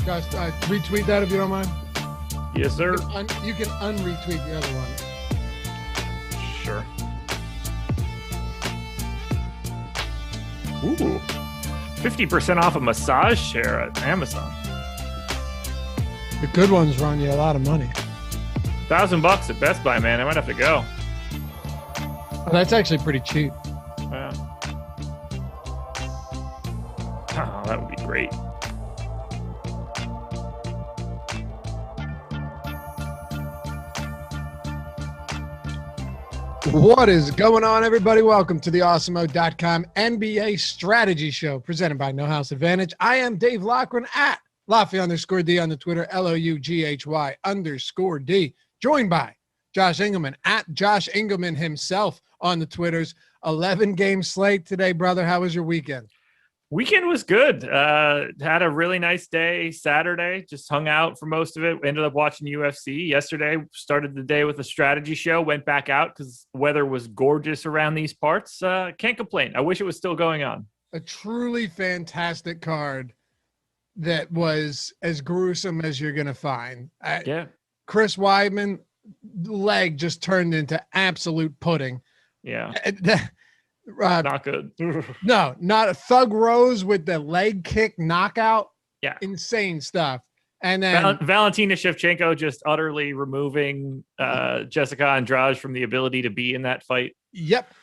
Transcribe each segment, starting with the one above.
Just retweet that if you don't mind. Yes, sir. You can unretweet the other one. Sure. Ooh, 50% off a massage chair at Amazon. The good ones run you a lot of money. $1,000 at Best Buy, man. I might have to go. Oh, that's actually pretty cheap. Yeah. Oh, that would be great. What is going on, everybody? Welcome to the Awesemo.com NBA Strategy Show presented by No House Advantage. I am Dave Loughran at Laffy_D on the Twitter, LOUGHY_D, joined by Josh Engleman at Josh Engleman himself on the Twitters. 11-game slate today, brother. How was your weekend? Weekend was good. Had a really nice day Saturday. Just hung out for most of it. Ended up watching UFC yesterday. Started the day with a strategy show. Went back out because weather was gorgeous around these parts. Can't complain. I wish it was still going on. A truly fantastic card that was as gruesome as you're going to find. Yeah. Chris Weidman, leg just turned into absolute pudding. Yeah. Not good. No, not a Thug Rose with the leg kick knockout. Yeah. Insane stuff. And then Valentina Shevchenko just utterly removing Jessica Andrade from the ability to be in that fight. Yep.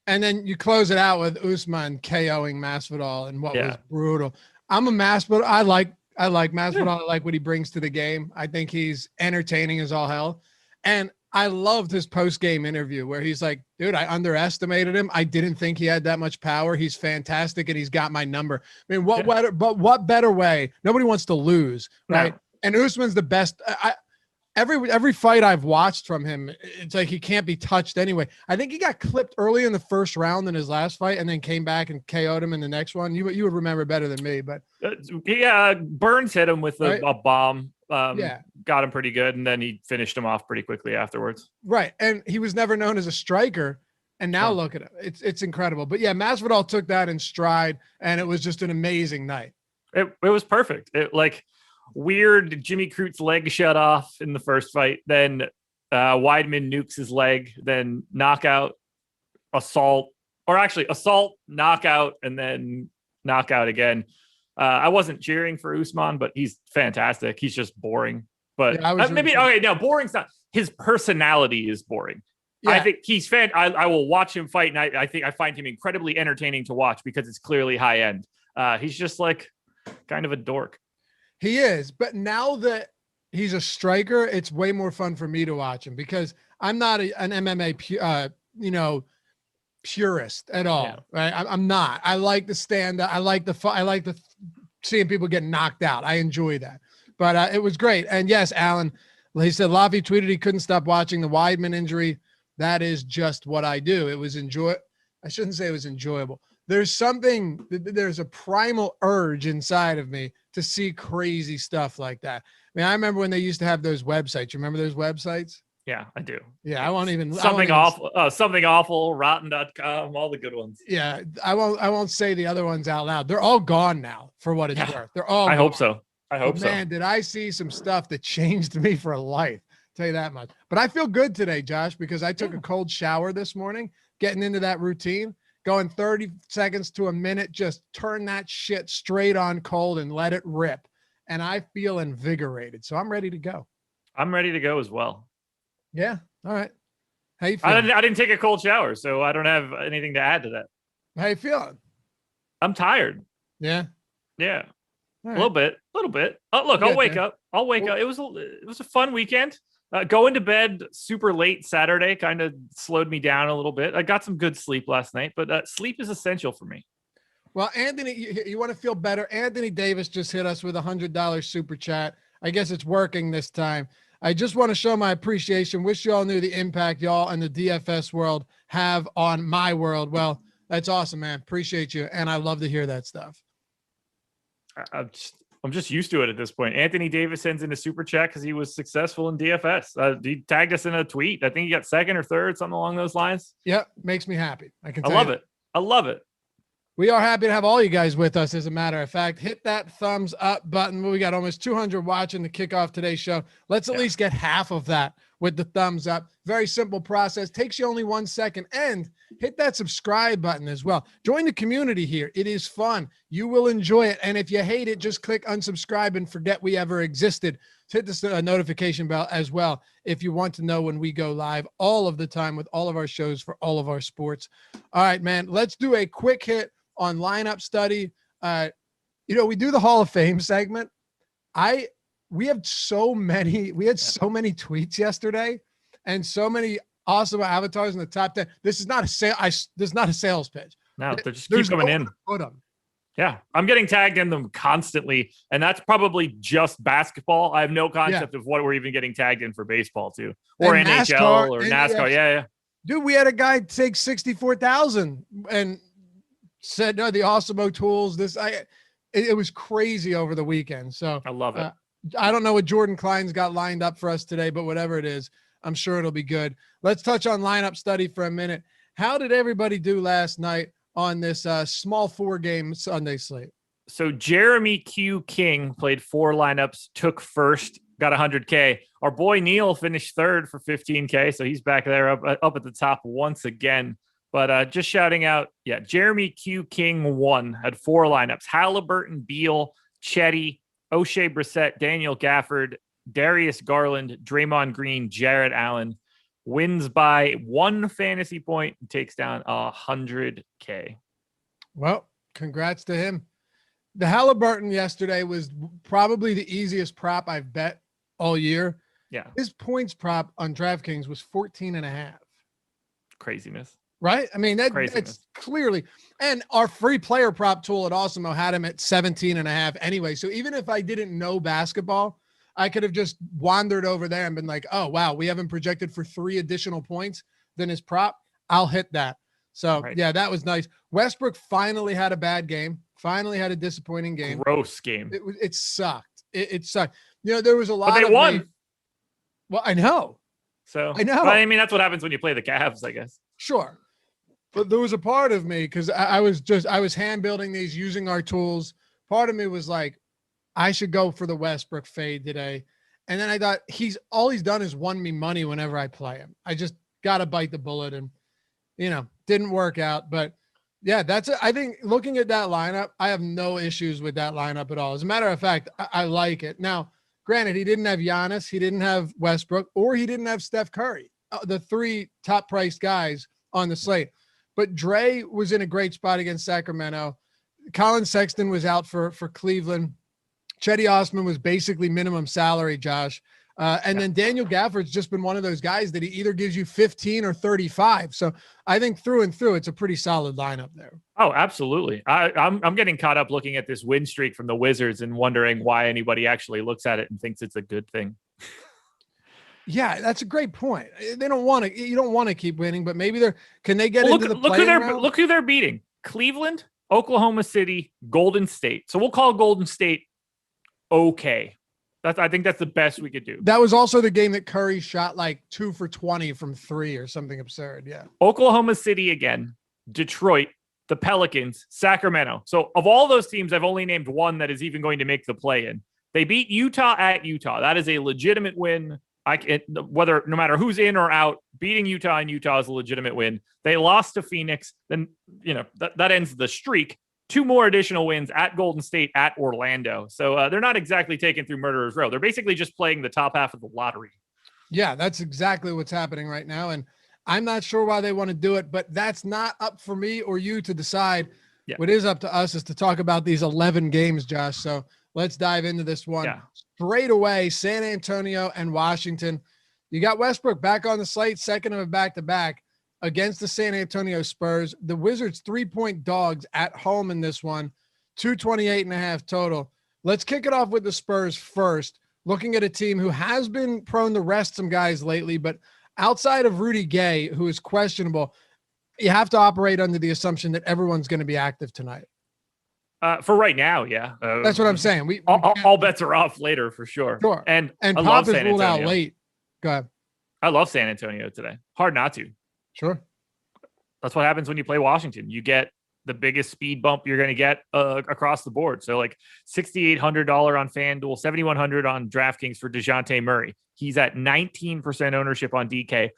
And then you close it out with Usman KOing Masvidal and what was brutal. I'm a Masvidal. I like Masvidal. I like what he brings to the game. I think he's entertaining as all hell. And I loved his post-game interview where he's like, dude, I underestimated him. I didn't think he had that much power. He's fantastic, and he's got my number. I mean, what better way? Nobody wants to lose, right? No. And Usman's the best. Every fight I've watched from him, it's like he can't be touched anyway. I think he got clipped early in the first round in his last fight and then came back and KO'd him in the next one. You would remember better than me, but Burns hit him with a bomb. Got him pretty good, and then he finished him off pretty quickly afterwards. Right, and he was never known as a striker, and now look at him. It's incredible. But yeah, Masvidal took that in stride, and it was just an amazing night. It was perfect. Weird Jimmy Crute's leg shut off in the first fight, then Weidman nukes his leg, then knockout, assault, knockout, and then knockout again. I wasn't cheering for Usman, but he's fantastic. He's just boring. But boring's not. His personality is boring. Yeah. I think he's I will watch him fight, and I think I find him incredibly entertaining to watch because it's clearly high end. He's just like kind of a dork. He is, but now that he's a striker, it's way more fun for me to watch him because I'm not an MMA purist at all. Yeah. Right? I'm not. I like the stand up. I like the seeing people get knocked out. I enjoy that. But it was great. And yes, Alan, he said Lavi tweeted he couldn't stop watching the Weidman injury. That is just what I do. It was I shouldn't say it was enjoyable. There's a primal urge inside of me to see crazy stuff like that. I mean, I remember when they used to have those websites. You remember those websites? Yeah, I do. Yeah, I won't even something awful, rotten.com, all the good ones. Yeah, I won't say the other ones out loud. They're all gone now for what it's worth. They're all I gone. hope so. Man, did I see some stuff that changed me for life. Tell you that much. But I feel good today, Josh, because I took a cold shower this morning, getting into that routine, going 30 seconds to a minute, just turn that shit straight on cold and let it rip. And I feel invigorated. So I'm ready to go. I'm ready to go as well. Yeah. All right. How you feeling? I didn't take a cold shower, so I don't have anything to add to that. How you feeling? I'm tired. Yeah. Yeah. Right. A little bit. Oh, look, I'll wake up. It was a fun weekend. Going to bed super late Saturday kind of slowed me down a little bit. I got some good sleep last night, but sleep is essential for me. Well, Anthony, you want to feel better. Anthony Davis just hit us with $100 super chat. I guess it's working this time. I just want to show my appreciation. Wish you all knew the impact y'all and the DFS world have on my world. Well, that's awesome, man. Appreciate you. And I love to hear that stuff. I'm just used to it at this point. Anthony Davis sends in a super chat because he was successful in DFS. He tagged us in a tweet. I think he got second or third, something along those lines. Yep. Makes me happy. I love it. We are happy to have all you guys with us, as a matter of fact. Hit that thumbs up button. We got almost 200 watching to kick off today's show. Let's at least get half of that with the thumbs up. Very simple process. Takes you only 1 second. And hit that subscribe button as well. Join the community here. It is fun. You will enjoy it. And if you hate it, just click unsubscribe and forget we ever existed. Hit the notification bell as well if you want to know when we go live all of the time with all of our shows for all of our sports. All right, man. Let's do a quick hit on lineup study. We do the Hall of Fame segment. We had so many tweets yesterday and so many awesome avatars in the top 10. This is not a sales pitch. No, they just keep coming in. Put them. Yeah, I'm getting tagged in them constantly, and that's probably just basketball. I have no concept of what we're even getting tagged in for baseball too, or and NHL NASCAR, or NASCAR. Yeah. Dude, we had a guy take 64,000 and said no, the Awesemo tools. It was crazy over the weekend. So I love it. I don't know what Jordan Klein's got lined up for us today, but whatever it is, I'm sure it'll be good. Let's touch on lineup study for a minute. How did everybody do last night on this small 4-game Sunday slate? So Jeremy Q. King played 4 lineups, took first, got 100K. Our boy Neil finished third for 15K, so he's back there up at the top once again. But just shouting out, Jeremy Q. King won, had 4 lineups. Halliburton, Beal, Chetty, O'Shea Brissett, Daniel Gafford, Darius Garland, Draymond Green, Jared Allen. Wins by 1 fantasy point and takes down 100K. Well, congrats to him. The Halliburton yesterday was probably the easiest prop I've bet all year. Yeah. His points prop on DraftKings was 14.5. Craziness. Right? I mean, that's clearly, and our free player prop tool at Awesemo had him at 17.5 anyway. So even if I didn't know basketball, I could have just wandered over there and been like, oh, wow, we haven't projected for 3 additional points than his prop. I'll hit that. So, yeah, that was nice. Westbrook finally had a bad game, finally had a disappointing game. Gross game. It sucked. It sucked. There was a lot but they won. Well, I know. So, I know. I mean, that's what happens when you play the Cavs, I guess. Sure. But there was a part of me, because I was hand building these using our tools. Part of me was like, I should go for the Westbrook fade today. And then I thought all he's done is won me money whenever I play him. I just got to bite the bullet and, didn't work out. But yeah, I think looking at that lineup, I have no issues with that lineup at all. As a matter of fact, I like it. Now, granted, he didn't have Giannis, he didn't have Westbrook, or he didn't have Steph Curry, the 3 top priced guys on the slate. But Dre was in a great spot against Sacramento. Colin Sexton was out for Cleveland. Chetty Osman was basically minimum salary, Josh. Then Daniel Gafford's just been one of those guys that he either gives you 15 or 35. So I think through and through, it's a pretty solid lineup there. Oh, absolutely. I'm getting caught up looking at this win streak from the Wizards and wondering why anybody actually looks at it and thinks it's a good thing. Yeah, that's a great point. They don't want to. You don't want to keep winning, but maybe can they get into the play-in round? Look who they're beating: Cleveland, Oklahoma City, Golden State. So we'll call Golden State okay. I think that's the best we could do. That was also the game that Curry shot like 2 for 20 from 3 or something absurd. Yeah. Oklahoma City again, Detroit, the Pelicans, Sacramento. So of all those teams, I've only named one that is even going to make the play-in. They beat Utah at Utah. That is a legitimate win. No matter who's in or out, beating Utah in Utah is a legitimate win. They lost to Phoenix. Then, that ends the streak. 2 more additional wins at Golden State, at Orlando. So they're not exactly taken through murderer's row. They're basically just playing the top half of the lottery. Yeah, that's exactly what's happening right now. And I'm not sure why they want to do it, but that's not up for me or you to decide. Yeah. What is up to us is to talk about these 11 games, Josh. So let's dive into this one. Yeah. Straight away, San Antonio and Washington. You got Westbrook back on the slate, second of a back-to-back against the San Antonio Spurs. The Wizards 3-point dogs at home in this one, 228.5 total. Let's kick it off with the Spurs first, looking at a team who has been prone to rest some guys lately, but outside of Rudy Gay, who is questionable, you have to operate under the assumption that everyone's going to be active tonight. For right now, yeah. That's what I'm saying. All bets are off later for sure. Sure. And Pop is ruled out late. Go ahead. I love San Antonio today. Hard not to. Sure. That's what happens when you play Washington. You get the biggest speed bump you're going to get across the board. So like $6,800 on FanDuel, $7,100 on DraftKings for DeJounte Murray. He's at 19% ownership on DK,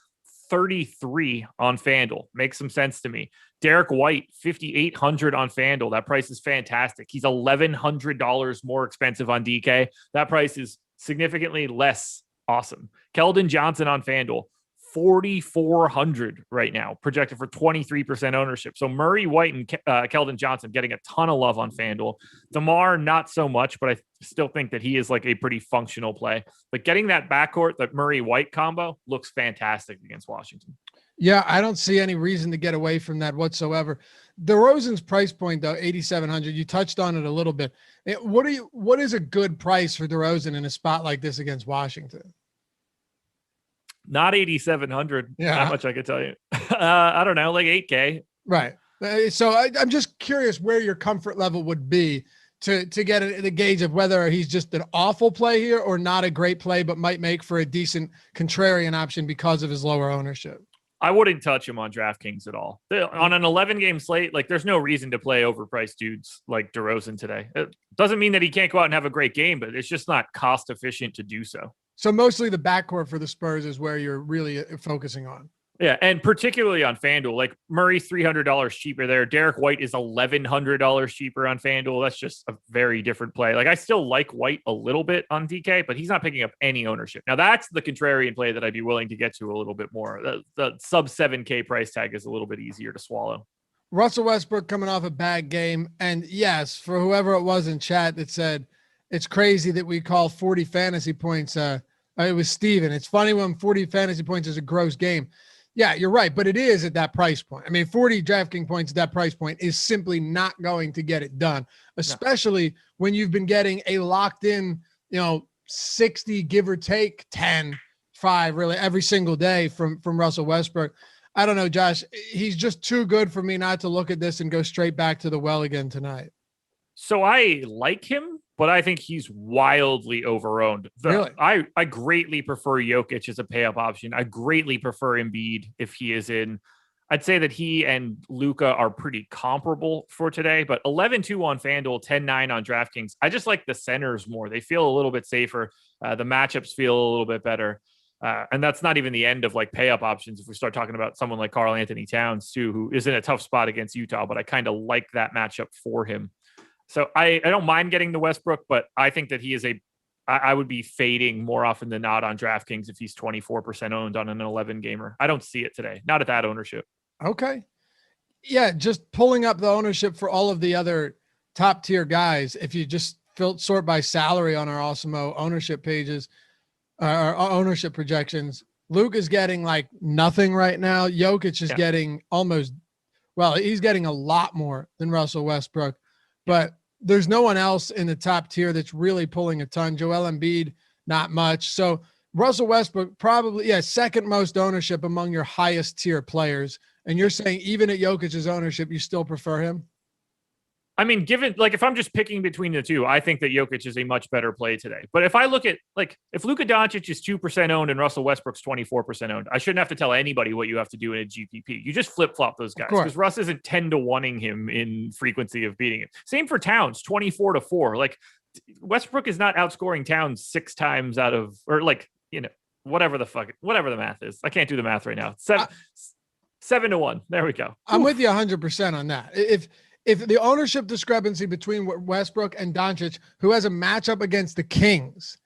33 on FanDuel. Makes some sense to me. Derek White, $5,800 on FanDuel. That price is fantastic. He's $1,100 more expensive on DK. That price is significantly less awesome. Keldon Johnson on FanDuel, $4,400 right now, projected for 23% ownership. So Murray, White, and Keldon Johnson getting a ton of love on FanDuel. DeMar, not so much, but I still think that he is like a pretty functional play. But getting that backcourt, that Murray-White combo, looks fantastic against Washington. Yeah, I don't see any reason to get away from that whatsoever. DeRozan's price point, though, $8,700. You touched on it a little bit. What is a good price for DeRozan in a spot like this against Washington? Not 8,700. Yeah, that much I could tell you. I don't know, like 8K. Right. So I'm just curious where your comfort level would be to get the gauge of whether he's just an awful play here or not a great play, but might make for a decent contrarian option because of his lower ownership. I wouldn't touch him on DraftKings at all. On an 11-game slate, like there's no reason to play overpriced dudes like DeRozan today. It doesn't mean that he can't go out and have a great game, but it's just not cost efficient to do so. So mostly the backcourt for the Spurs is where you're really focusing on. Yeah, and particularly on FanDuel, like Murray's $300 cheaper there. Derek White is $1,100 cheaper on FanDuel. That's just a very different play. Like I still like White a little bit on DK, but he's not picking up any ownership. Now that's the contrarian play that I'd be willing to get to a little bit more. The sub 7K price tag is a little bit easier to swallow. Russell Westbrook coming off a bad game. And yes, for whoever it was in chat that said, it's crazy that we call 40 fantasy points. It was Steven. It's funny when 40 fantasy points is a gross game. Yeah, you're right, but it is at that price point. I mean, 40 DraftKings points at that price point is simply not going to get it done, especially when you've been getting a locked in, 60, give or take 10, 5, really every single day from Russell Westbrook. I don't know, Josh. He's just too good for me not to look at this and go straight back to the well again tonight. So I like him, but I think he's wildly overowned. Really? I greatly prefer Jokic as a pay-up option. I greatly prefer Embiid if he is in. I'd say that he and Luka are pretty comparable for today, but 11-2 on FanDuel, 10-9 on DraftKings. I just like the centers more. They feel a little bit safer. The matchups feel a little bit better. And that's not even the end of like pay-up options. If we start talking about someone like Karl-Anthony Towns too, who is in a tough spot against Utah, but I kind of like that matchup for him. So I don't mind getting the Westbrook, but I think that he is I would be fading more often than not on DraftKings if he's 24% owned on an 11 gamer. I don't see it today. Not at that ownership. Okay. Yeah. Just pulling up the ownership for all of the other top tier guys. If you just sort by salary on our Awesemo ownership pages, our ownership projections, Luke is getting like nothing right now. Jokic is getting he's getting a lot more than Russell Westbrook. But there's no one else in the top tier that's really pulling a ton. Joel Embiid, not much. So Russell Westbrook probably, second most ownership among your highest tier players. And you're saying even at Jokic's ownership, you still prefer him? I mean, given like if I'm just picking between the two, I think that Jokic is a much better play today. But if I look at like if Luka Doncic is 2% owned and Russell Westbrook's 24% owned, I shouldn't have to tell anybody what you have to do in a GPP. You just flip flop those guys because Russ isn't 10-1ing him in frequency of beating him. Same for Towns, 24-4. Like Westbrook is not outscoring Towns 6 times out of, or like whatever the math is. I can't do the math right now. 7-1. There we go. I'm with you 100% on that. If the ownership discrepancy between Westbrook and Doncic, who has a matchup against the Kings,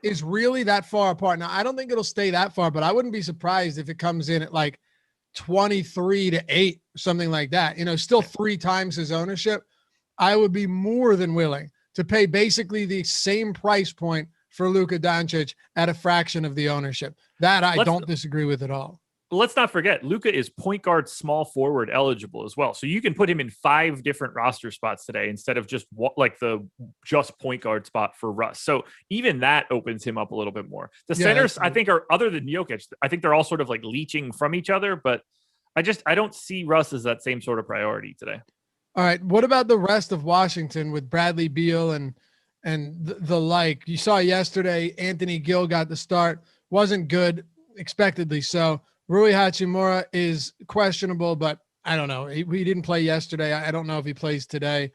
is really that far apart. Now, I don't think it'll stay that far, but I wouldn't be surprised if it comes in at like 23-8, something like that. Still 3 times his ownership. I would be more than willing to pay basically the same price point for Luka Doncic at a fraction of the ownership. That I don't disagree with at all. Let's not forget, Luka is point guard, small forward eligible as well. So you can put him in 5 different roster spots today instead of just just point guard spot for Russ. So even that opens him up a little bit more. The centers, I think, are other than Jokic. I think they're all sort of like leeching from each other, but I don't see Russ as that same sort of priority today. All right. What about the rest of Washington with Bradley Beal and the like? You saw yesterday, Anthony Gill got the start. Wasn't good, expectedly so. Rui Hachimura is questionable, but I don't know. He didn't play yesterday. I don't know if he plays today.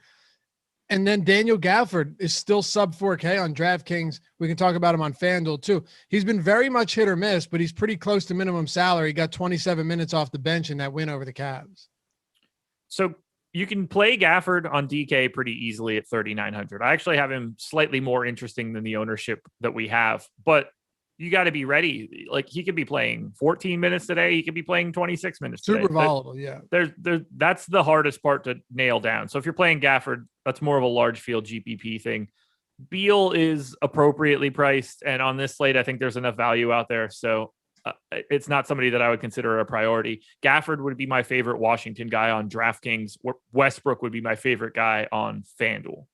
And then Daniel Gafford is still sub 4K on DraftKings. We can talk about him on FanDuel too. He's been very much hit or miss, but he's pretty close to minimum salary. He got 27 minutes off the bench in that win over the Cavs. So you can play Gafford on DK pretty easily at 3,900. I actually have him slightly more interesting than the ownership that we have, but you got to be ready. Like, he could be playing 14 minutes today. He could be playing 26 minutes today. Super volatile, yeah. That's the hardest part to nail down. So if you're playing Gafford, that's more of a large field GPP thing. Beal is appropriately priced, and on this slate, I think there's enough value out there. So it's not somebody that I would consider a priority. Gafford would be my favorite Washington guy on DraftKings. Westbrook would be my favorite guy on FanDuel.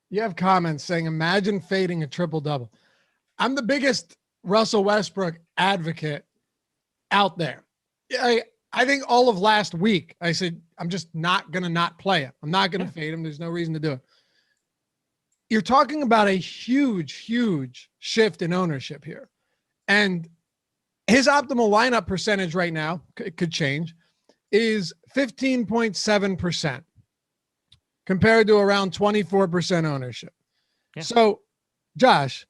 You have comments saying, imagine fading a triple-double. I'm the biggest Russell Westbrook advocate out there. I think all of last week, I said, I'm just not going to not play him. I'm not going to fade him. There's no reason to do it. You're talking about a huge, huge shift in ownership here. And his optimal lineup percentage right now, it could change, is 15.7%. compared to around 24% ownership. Yeah. So, Josh,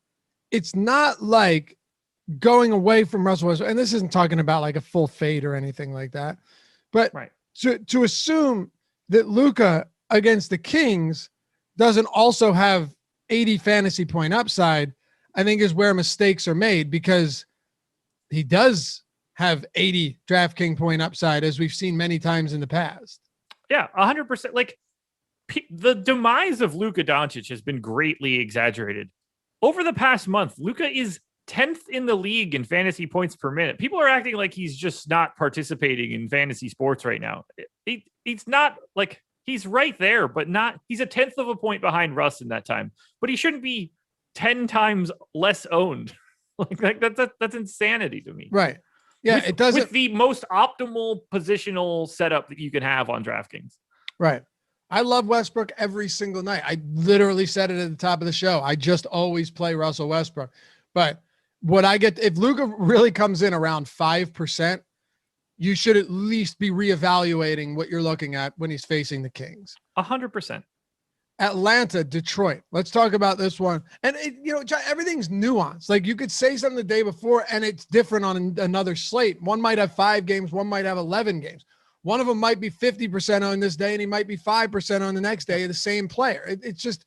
it's not like going away from Russell Westbrook, and this isn't talking about like a full fade or anything like that, but right. to assume that Luka against the Kings doesn't also have 80 fantasy point upside, I think is where mistakes are made, because he does have 80 DraftKings point upside, as we've seen many times in the past. Yeah, 100%. Like, the demise of Luka Doncic has been greatly exaggerated. Over the past month, Luka is 10th in the league in fantasy points per minute. People are acting like he's just not participating in fantasy sports right now. He's not, like, he's right there, but not, he's a 10th of a point behind Russ in that time, but he shouldn't be 10 times less owned. Like that's insanity to me. Right. Yeah. It doesn't, with the most optimal positional setup that you can have on DraftKings. Right. I love Westbrook every single night. I literally said it at the top of the show. I just always play Russell Westbrook. But what I get, if Luka really comes in around 5%, you should at least be reevaluating what you're looking at when he's facing the Kings. 100%. Atlanta, Detroit. Let's talk about this one. And everything's nuanced. Like, you could say something the day before and it's different on another slate. One might have 5 games. One might have 11 games. One of them might be 50% on this day, and he might be 5% on the next day, the same player. It's just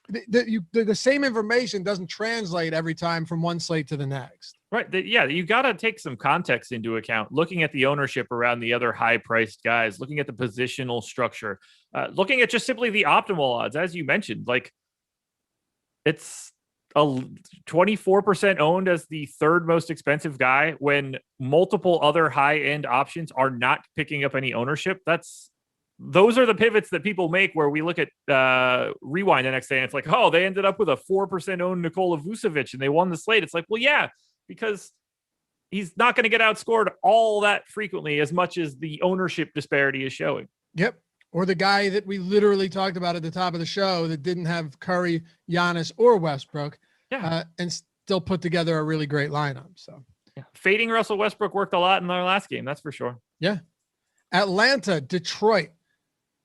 the same information doesn't translate every time from one slate to the next. Right. You got to take some context into account, looking at the ownership around the other high-priced guys, looking at the positional structure, looking at just simply the optimal odds. As you mentioned, like, it's a 24% owned as the third most expensive guy when multiple other high-end options are not picking up any ownership. Those are the pivots that people make, where we look at Rewind the next day and it's like, oh, they ended up with a 4% owned Nikola Vucevic and they won the slate. It's like, well, yeah, because he's not going to get outscored all that frequently as much as the ownership disparity is showing. Yep. Or the guy that we literally talked about at the top of the show that didn't have Curry, Giannis, or Westbrook, and still put together a really great lineup. So, fading Russell Westbrook worked a lot in our last game. That's for sure. Yeah. Atlanta, Detroit.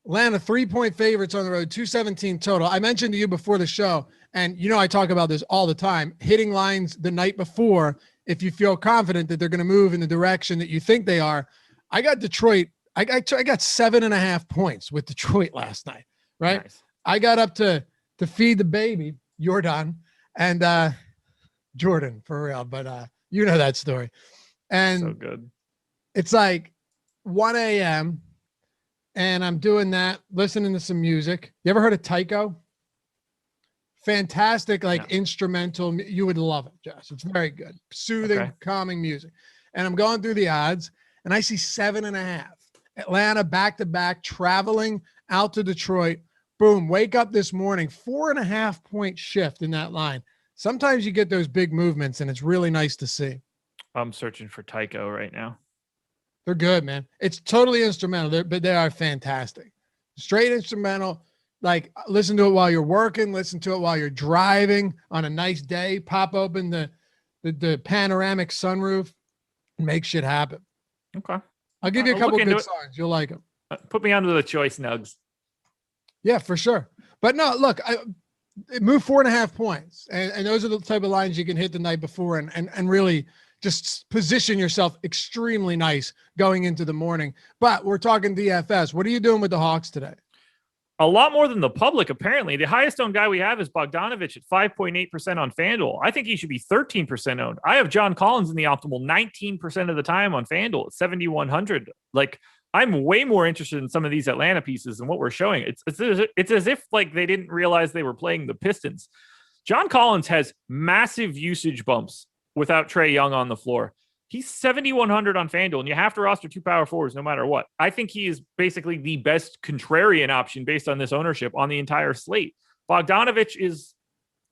Atlanta 3-point favorites on the road, 217 total. I mentioned to you before the show, and I talk about this all the time, hitting lines the night before if you feel confident that they're going to move in the direction that you think they are. I got Detroit. I got 7.5 points with Detroit last night, right? Nice. I got up to feed the baby, Jordan, and Jordan, for real, but you know that story. And so good. It's like 1 a.m., and I'm doing that, listening to some music. You ever heard of Tycho? Fantastic, instrumental. You would love it, Josh. It's very good. Soothing, calming music. And I'm going through the odds, and I see 7.5. Atlanta back-to-back, traveling out to Detroit. Boom, wake up this morning, 4.5 point shift in that line. Sometimes you get those big movements, and it's really nice to see. I'm searching for Tycho right now. They're good, man. It's totally instrumental, but they are fantastic. Straight instrumental. Like, listen to it while you're working, listen to it while you're driving on a nice day, pop open the panoramic sunroof. make shit happen. Okay. I'll give you a couple good songs. You'll like them. Put me onto the choice nugs. Yeah, for sure. But no, look, move 4.5 points. And those are the type of lines you can hit the night before and really just position yourself extremely nice going into the morning. But we're talking DFS. What are you doing with the Hawks today? A lot more than the public, apparently. The highest owned guy we have is Bogdanovich at 5.8% on FanDuel. I think he should be 13% owned. I have John Collins in the optimal 19% of the time on FanDuel at 7,100. Like, I'm way more interested in some of these Atlanta pieces than what we're showing. It's as if like they didn't realize they were playing the Pistons. John Collins has massive usage bumps without Trae Young on the floor. He's 7,100 on FanDuel, and you have to roster 2 power forwards no matter what. I think he is basically the best contrarian option based on this ownership on the entire slate. Bogdanovich is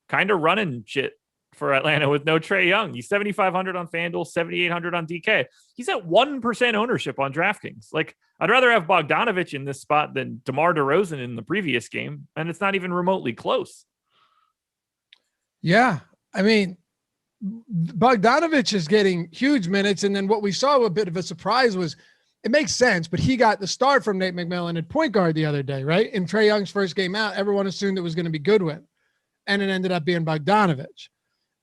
kind of running shit for Atlanta with no Trae Young. He's 7,500 on FanDuel, 7,800 on DK. He's at 1% ownership on DraftKings. Like, I'd rather have Bogdanovich in this spot than DeMar DeRozan in the previous game, and it's not even remotely close. Yeah, I mean, Bogdanovich is getting huge minutes, and then what we saw a bit of a surprise was it makes sense, but he got the start from Nate McMillan at point guard the other day, right? In Trae Young's first game out, everyone assumed it was going to be Goodwin, and it ended up being Bogdanovich.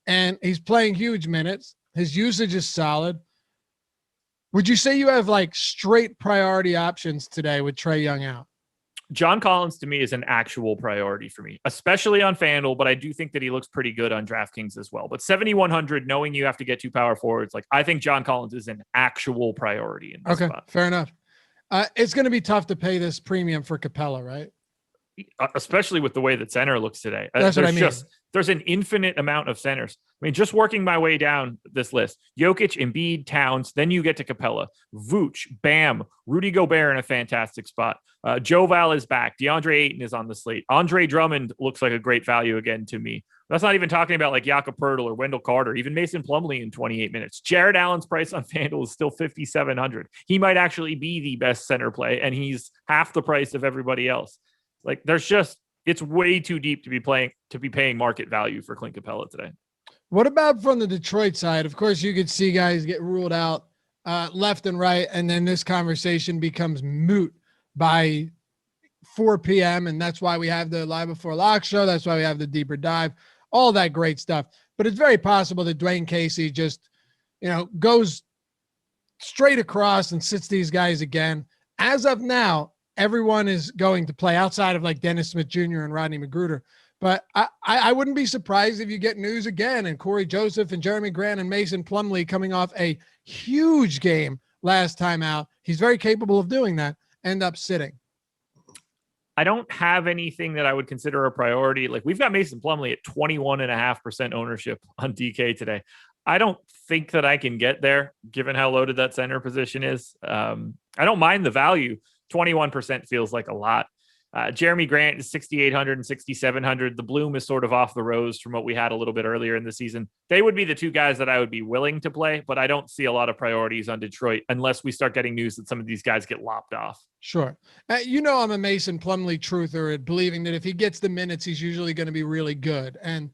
And he's playing huge minutes. His usage is solid. Would you say you have like straight priority options today with Trae Young out? John Collins to me is an actual priority for me, especially on FanDuel, but I do think that he looks pretty good on DraftKings as well. But 7,100, knowing you have to get 2 power forwards, like I think John Collins is an actual priority in this spot. Fair enough. It's going to be tough to pay this premium for Capella, right? Especially with the way that center looks today. That's what I mean. There's an infinite amount of centers. I mean, just working my way down this list, Jokic, Embiid, Towns, then you get to Capella, Vooch, Bam, Rudy Gobert in a fantastic spot. Joe Val is back. DeAndre Ayton is on the slate. Andre Drummond looks like a great value again to me. That's not even talking about like Jakob Poeltl or Wendell Carter, even Mason Plumlee in 28 minutes. Jared Allen's price on FanDuel is still 5,700. He might actually be the best center play, and he's half the price of everybody else. Like, it's way too deep to be paying market value for Clint Capella today. What about from the Detroit side? Of course, you could see guys get ruled out left and right, and then this conversation becomes moot by 4 p.m., and that's why we have the Live Before Lock show. That's why we have the Deeper Dive, all that great stuff. But it's very possible that Dwayne Casey just, goes straight across and sits these guys again. As of now, everyone is going to play outside of like Dennis Smith Jr. and Rodney Magruder. But I wouldn't be surprised if you get news again and Corey Joseph and Jeremy Grant and Mason Plumlee coming off a huge game last time out. He's very capable of doing that. End up sitting. I don't have anything that I would consider a priority. Like, we've got Mason Plumlee at 21.5% ownership on DK today. I don't think that I can get there given how loaded that center position is. I don't mind the value. 21% feels like a lot. Jeremy Grant is 6,800 and 6,700. The bloom is sort of off the rose from what we had a little bit earlier in the season. They would be the 2 guys that I would be willing to play, but I don't see a lot of priorities on Detroit unless we start getting news that some of these guys get lopped off. Sure. I'm a Mason Plumlee truther at believing that if he gets the minutes, he's usually going to be really good. And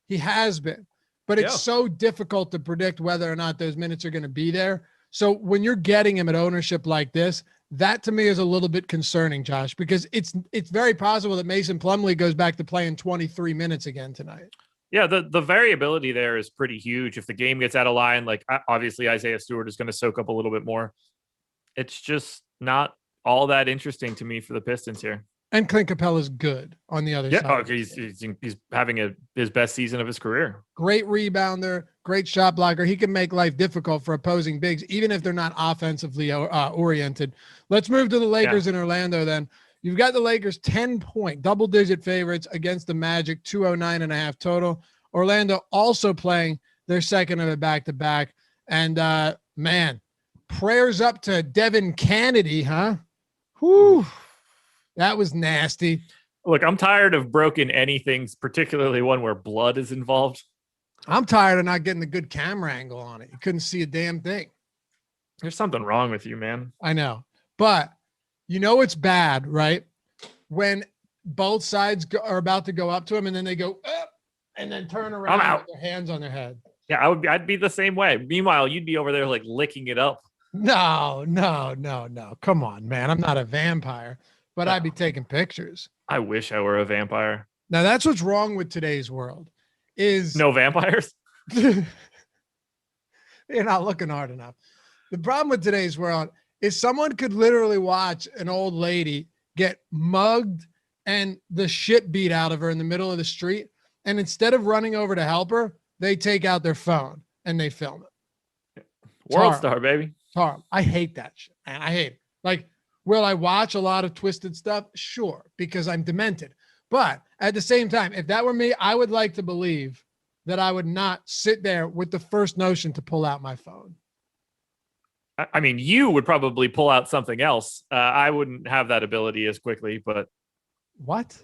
he has been, but it's so difficult to predict whether or not those minutes are going to be there. So when you're getting him at ownership like this, that to me is a little bit concerning, Josh, because it's very possible that Mason Plumlee goes back to playing 23 minutes again tonight. Yeah, the variability there is pretty huge. If the game gets out of line, like obviously Isaiah Stewart is going to soak up a little bit more. It's just not all that interesting to me for the Pistons here. And Clint Capella's good on the other side. Yeah, he's having his best season of his career. Great rebounder, great shot blocker. He can make life difficult for opposing bigs, even if they're not offensively oriented. Let's move to the Lakers in Orlando then. You've got the Lakers 10-point, double-digit favorites against the Magic, 209.5 total. Orlando also playing their second of a back-to-back. And, man, prayers up to Devin Kennedy, huh? Whew. That was nasty. Look, I'm tired of broken anythings, particularly one where blood is involved. I'm tired of not getting a good camera angle on it. You couldn't see a damn thing. There's something wrong with you, man. I know. But it's bad, right? When both sides are about to go up to him and then they go, and then turn around with their hands on their head. Yeah, I'd be the same way. Meanwhile, you'd be over there like licking it up. No. Come on, man. I'm not a vampire, but I'd be taking pictures. I wish I were a vampire. Now that's what's wrong with today's world is no vampires. You're not looking hard enough. The problem with today's world is someone could literally watch an old lady get mugged and the shit beat out of her in the middle of the street. And instead of running over to help her, they take out their phone and they film it. World star, baby. Horrible. I hate that shit, man. I hate it. Like, will I watch a lot of twisted stuff? Sure, because I'm demented. But at the same time, if that were me, I would like to believe that I would not sit there with the first notion to pull out my phone. I mean, you would probably pull out something else. I wouldn't have that ability as quickly, but what?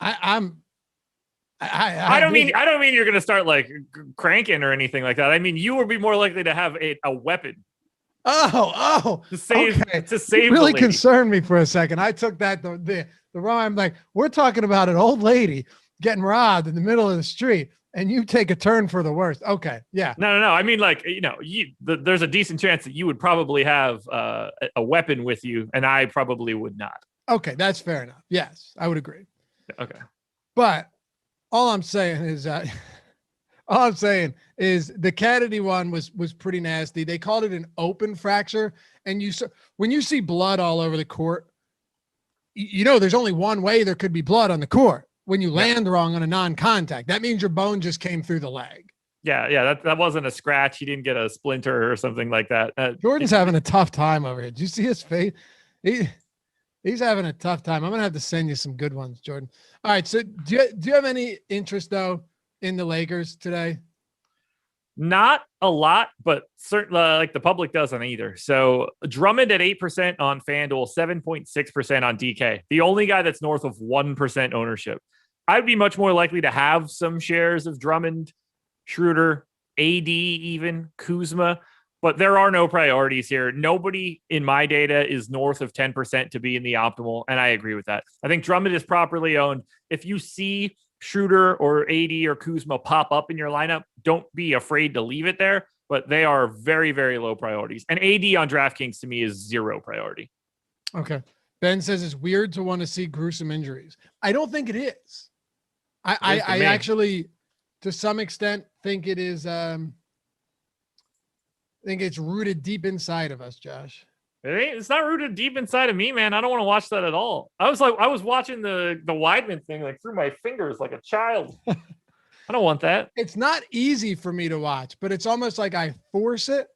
I don't mean you're going to start like cranking or anything like that. I mean, you would be more likely to have a weapon. To save it really concerned me for a second. I took that the wrong. I'm like, we're talking about an old lady getting robbed in the middle of the street, and you take a turn for the worst. Okay, yeah. No. I mean, like, there's a decent chance that you would probably have a weapon with you, and I probably would not. Okay, that's fair enough. Yes, I would agree. Okay, but all I'm saying is the Kennedy one was pretty nasty. They called it an open fracture, and when you see blood all over the court, there's only one way there could be blood on the court. When you land wrong on a non-contact, that means your bone just came through the leg. Yeah. That wasn't a scratch. He didn't get a splinter or something like that. Jordan's having a tough time over here. Did you see his face? He's having a tough time. I'm going to have to send you some good ones, Jordan. All right. So do you have any interest though in the Lakers today? Not a lot, but certainly like the public doesn't either. So Drummond at 8% on FanDuel, 7.6% on DK. The only guy that's north of 1% ownership. I'd be much more likely to have some shares of Drummond, Schroeder, AD, even Kuzma, but there are no priorities here. Nobody in my data is north of 10% to be in the optimal, and I agree with that. I think Drummond is properly owned. If you see Schroeder or AD or Kuzma pop up in your lineup, don't be afraid to leave it there, but they are very, very low priorities. And AD on DraftKings to me is 0 priority. Okay. Ben says it's weird to want to see gruesome injuries. I don't think it is. I actually, to some extent, think it is. I think it's rooted deep inside of us, Josh. It's not rooted deep inside of me, man. I don't want to watch that at all. I was watching the Weidman thing like through my fingers like a child. I don't want that. It's not easy for me to watch, but it's almost like I force it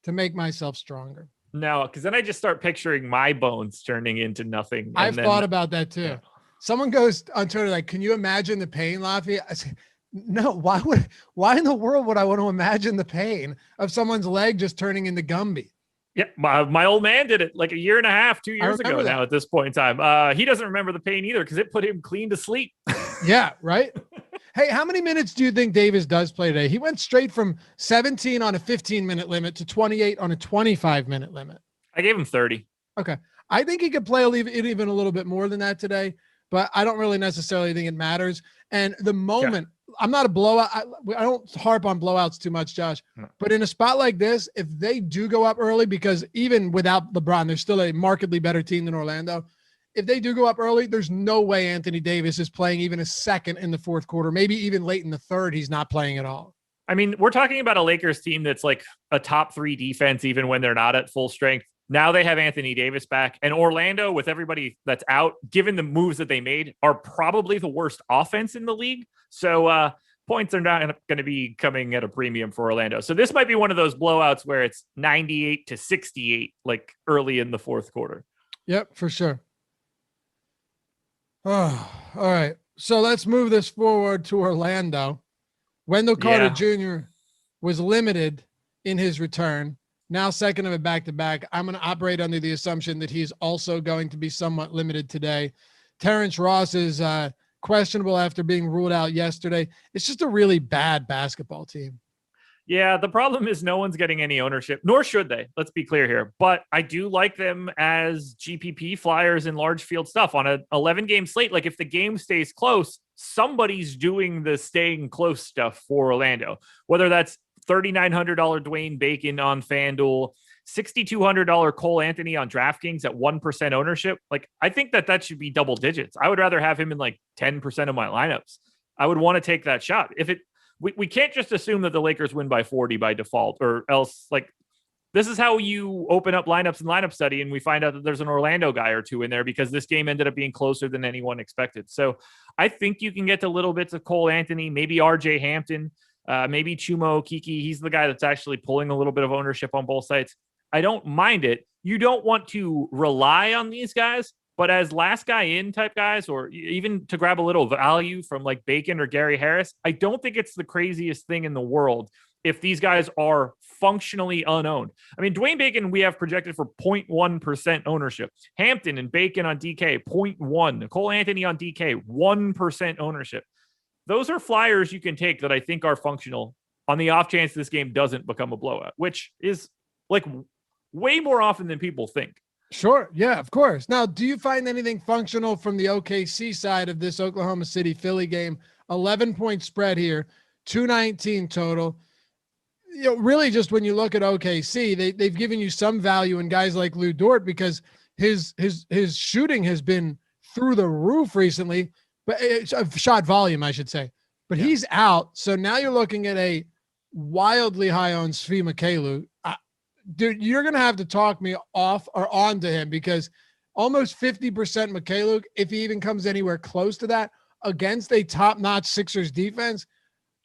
to make myself stronger. No, because then I just start picturing my bones turning into nothing. I've thought about that too. Yeah. Someone goes on Twitter like, "Can you imagine the pain, Lafayette?" I say, no. Why in the world would I want to imagine the pain of someone's leg just turning into Gumby? Yeah, my old man did it like a year and a half, 2 years ago now at this point in time. He doesn't remember the pain either because it put him clean to sleep. Yeah, right? Hey, how many minutes do you think Davis does play today? He went straight from 17 on a 15-minute limit to 28 on a 25-minute limit. I gave him 30. Okay. I think he could play even a little bit more than that today, but I don't really necessarily think it matters. And the moment I'm not a blowout. I don't harp on blowouts too much, Josh, but in a spot like this, if they do go up early, because even without LeBron, they're still a markedly better team than Orlando. If they do go up early, there's no way Anthony Davis is playing even a second in the fourth quarter, maybe even late in the third. He's not playing at all. I mean, we're talking about a Lakers team that's like a top 3 defense, even when they're not at full strength. Now they have Anthony Davis back, and Orlando, with everybody that's out, given the moves that they made, are probably the worst offense in the league. So points are not going to be coming at a premium for Orlando. So this might be one of those blowouts where it's 98-68, like early in the fourth quarter. Yep, for sure. Oh, all right. So let's move this forward to Orlando. Wendell Carter Jr. was limited in his return. Now second of a back-to-back. I'm going to operate under the assumption that he's also going to be somewhat limited today. Terrence Ross is questionable after being ruled out yesterday. It's just a really bad basketball team. Yeah, the problem is no one's getting any ownership, nor should they. Let's be clear here. But I do like them as GPP flyers in large field stuff on an 11-game slate. Like if the game stays close, somebody's doing the staying close stuff for Orlando, whether that's $3,900 Dwayne Bacon on FanDuel, $6,200 Karl-Anthony on DraftKings at 1% ownership. Like I think that should be double digits. I would rather have him in like 10% of my lineups. I would want to take that shot. If it we can't just assume that the Lakers win by 40 by default, or else like this is how you open up lineups and lineup study. And we find out that there's an Orlando guy or two in there because this game ended up being closer than anyone expected. So I think you can get to little bits of Karl-Anthony, maybe RJ Hampton, maybe Chumo Kiki. He's the guy that's actually pulling a little bit of ownership on both sides. I don't mind it. You don't want to rely on these guys, but as last guy in type guys, or even to grab a little value from like Bacon or Gary Harris, I don't think it's the craziest thing in the world if these guys are functionally unowned. I mean, Dwayne Bacon, we have projected for 0.1% ownership. Hampton and Bacon on DK, 0.1. Karl-Anthony on DK, 1% ownership. Those are flyers you can take that I think are functional on the off chance this game doesn't become a blowout, which is like way more often than people think. Sure. Yeah, of course. Now, do you find anything functional from the OKC side of this Oklahoma City Philly game? 11-point spread here, 219 total. You know, really just when you look at OKC, they've given you some value in guys like Lou Dort because his shooting has been through the roof recently, but it's a shot volume, I should say. But he's out. So now you're looking at a wildly high owned Svi Mykhailiuk. Dude, you're going to have to talk me off or on to him because almost 50% Mykhailiuk, if he even comes anywhere close to that, against a top-notch Sixers defense,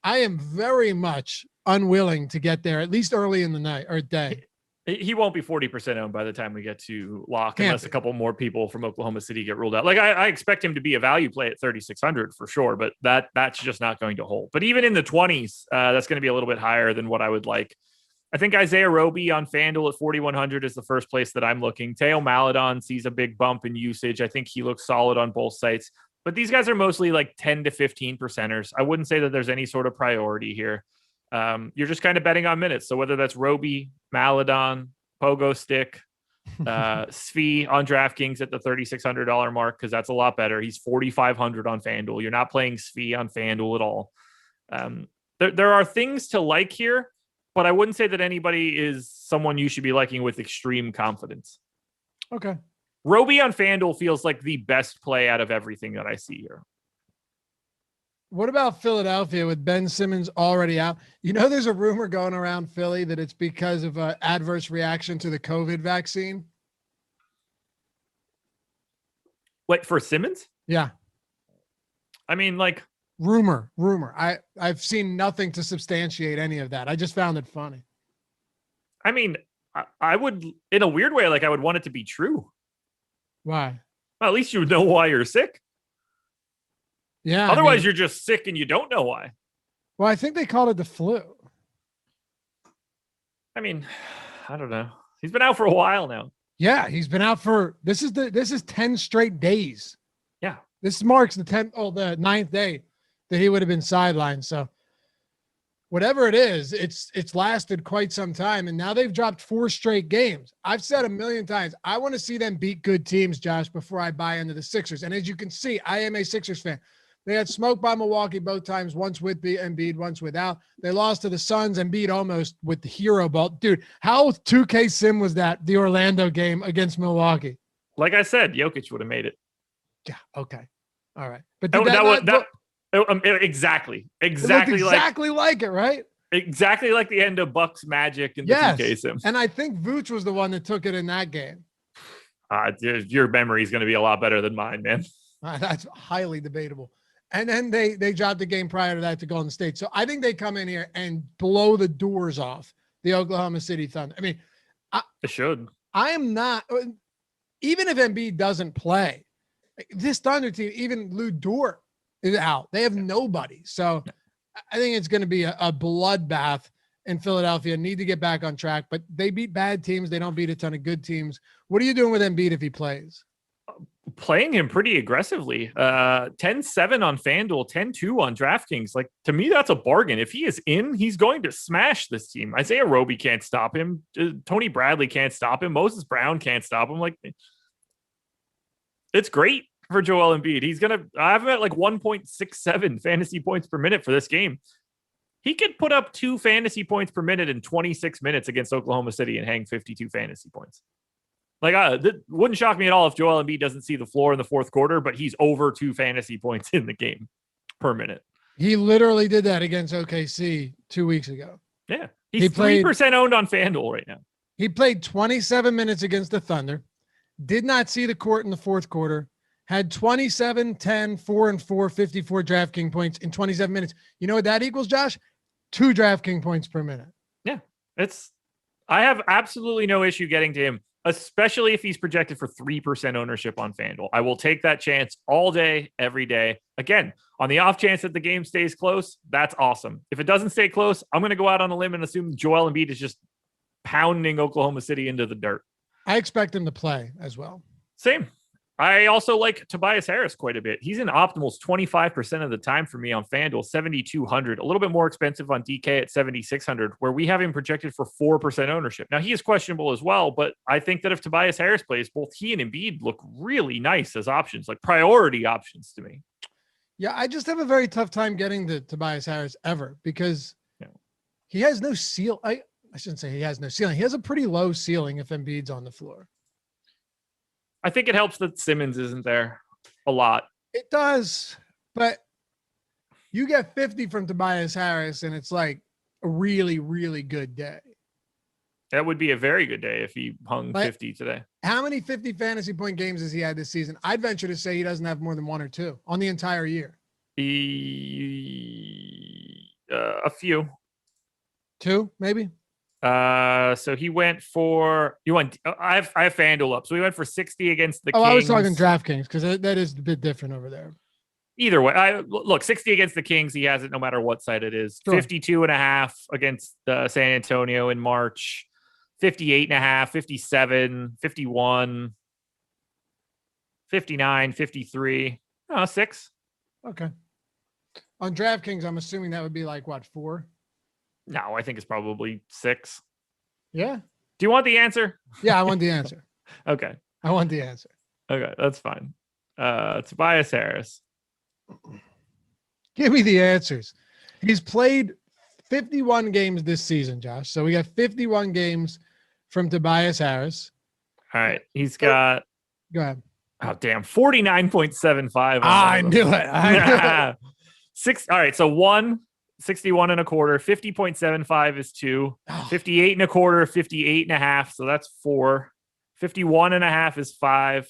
I am very much unwilling to get there, at least early in the night or day. He won't be 40% owned by the time we get to lock, unless a couple more people from Oklahoma City get ruled out. Like I expect him to be a value play at 3,600 for sure, but that's just not going to hold. But even in the 20s, that's going to be a little bit higher than what I would like. I think Isaiah Roby on FanDuel at 4,100 is the first place that I'm looking. Teo Maledon sees a big bump in usage. I think he looks solid on both sites. But these guys are mostly like 10 to 15 percenters. I wouldn't say that there's any sort of priority here. You're just kind of betting on minutes. So whether that's Roby, Maledon, Pogo Stick, Svi on DraftKings at the $3,600 mark, because that's a lot better. He's 4,500 on FanDuel. You're not playing Svi on FanDuel at all. There are things to like here, but I wouldn't say that anybody is someone you should be liking with extreme confidence. Okay. Roby on FanDuel feels like the best play out of everything that I see here. What about Philadelphia with Ben Simmons already out? You know, there's a rumor going around Philly that it's because of an adverse reaction to the COVID vaccine. Wait, for Simmons? Yeah. I mean, like, rumor. I've seen nothing to substantiate any of that. I just found it funny. I mean, I would, in a weird way, like I would want it to be true. Why? Well, at least you know why you're sick. Yeah. Otherwise, you're just sick and you don't know why. Well, I think they called it the flu. I mean, I don't know. He's been out for a while now. Yeah, he's been out for this is 10 straight days. Yeah. This marks the 9th day that he would have been sidelined. So whatever it is, it's lasted quite some time. And now they've dropped 4 straight games. I've said a million times, I want to see them beat good teams, Josh, before I buy into the Sixers. And as you can see, I am a Sixers fan. They had smoked by Milwaukee both times, once with Embiid, once without. They lost to the Suns. Embiid almost with the hero ball. Dude, how 2K sim was that, the Orlando game against Milwaukee? Like I said, Jokic would have made it. Yeah, okay. All right. But exactly like it, right? Exactly like the end of Bucks Magic and the 2K sim. And I think Vooch was the one that took it in that game. Your memory is going to be a lot better than mine, man. That's highly debatable. And then they dropped the game prior to that to Golden State. So I think they come in here and blow the doors off the Oklahoma City Thunder. I mean, it should. I am not, even if Embiid doesn't play, this Thunder team, even Lou Dort is out. They have nobody. So I think it's going to be a bloodbath in Philadelphia. Need to get back on track, but they beat bad teams. They don't beat a ton of good teams. What are you doing with Embiid if he plays? playing him pretty aggressively. 10-7 on FanDuel, 10-2 on DraftKings. Like, to me, that's a bargain. If he is in, he's going to smash this team. Isaiah Roby can't stop him. Tony Bradley can't stop him. Moses Brown can't stop him. Like, it's great for Joel Embiid. I have him at like 1.67 fantasy points per minute for this game. He could put up 2 fantasy points per minute in 26 minutes against Oklahoma City and hang 52 fantasy points. Like, that wouldn't shock me at all if Joel Embiid doesn't see the floor in the fourth quarter, but he's over 2 fantasy points in the game per minute. He literally did that against OKC 2 weeks ago. Yeah. He's 3% owned on FanDuel right now. He played 27 minutes against the Thunder, did not see the court in the fourth quarter, had 27, 10, 4 and 4, 54 DraftKings points in 27 minutes. You know what that equals, Josh? 2 DraftKings points per minute. Yeah. I have absolutely no issue getting to him, especially if he's projected for 3% ownership on FanDuel. I will take that chance all day, every day. Again, on the off chance that the game stays close, that's awesome. If it doesn't stay close, I'm going to go out on a limb and assume Joel Embiid is just pounding Oklahoma City into the dirt. I expect him to play as well. Same. I also like Tobias Harris quite a bit. He's in optimals 25% of the time for me on FanDuel, 7,200, a little bit more expensive on DK at 7,600, where we have him projected for 4% ownership. Now, he is questionable as well, but I think that if Tobias Harris plays, both he and Embiid look really nice as options, like priority options to me. Yeah, I just have a very tough time getting to Tobias Harris ever because he has no seal. I shouldn't say he has no ceiling. He has a pretty low ceiling if Embiid's on the floor. I think it helps that Simmons isn't there a lot. It does, but you get 50 from Tobias Harris, and it's like a really, really good day. That would be a very good day if he hung 50 today. How many 50 fantasy point games has he had this season? I'd venture to say he doesn't have more than 1 or 2 on the entire year. A few. 2, maybe. So he went for I have FanDuel up. So he went for 60 against the Kings. I was talking DraftKings because that is a bit different over there. Either way, look, 60 against the Kings. He has it no matter what side it is. Sure. 52.5 against San Antonio in March. 58.5, 57, 51, 59, 53. 6. Okay. On DraftKings, I'm assuming that would be like what, 4? No, I think it's probably 6. Yeah. Do you want the answer? Yeah, I want the answer. Okay. I want the answer. Okay, that's fine. Tobias Harris. Give me the answers. He's played 51 games this season, Josh. So we got 51 games from Tobias Harris. All right. He's got. Go ahead. Oh, damn. 49.75. I knew it. 6. All right. So 1. 61 and a quarter, 50.75 is 2, 58 and a quarter, 58 and a half. So that's 4, 51 and a half is 5.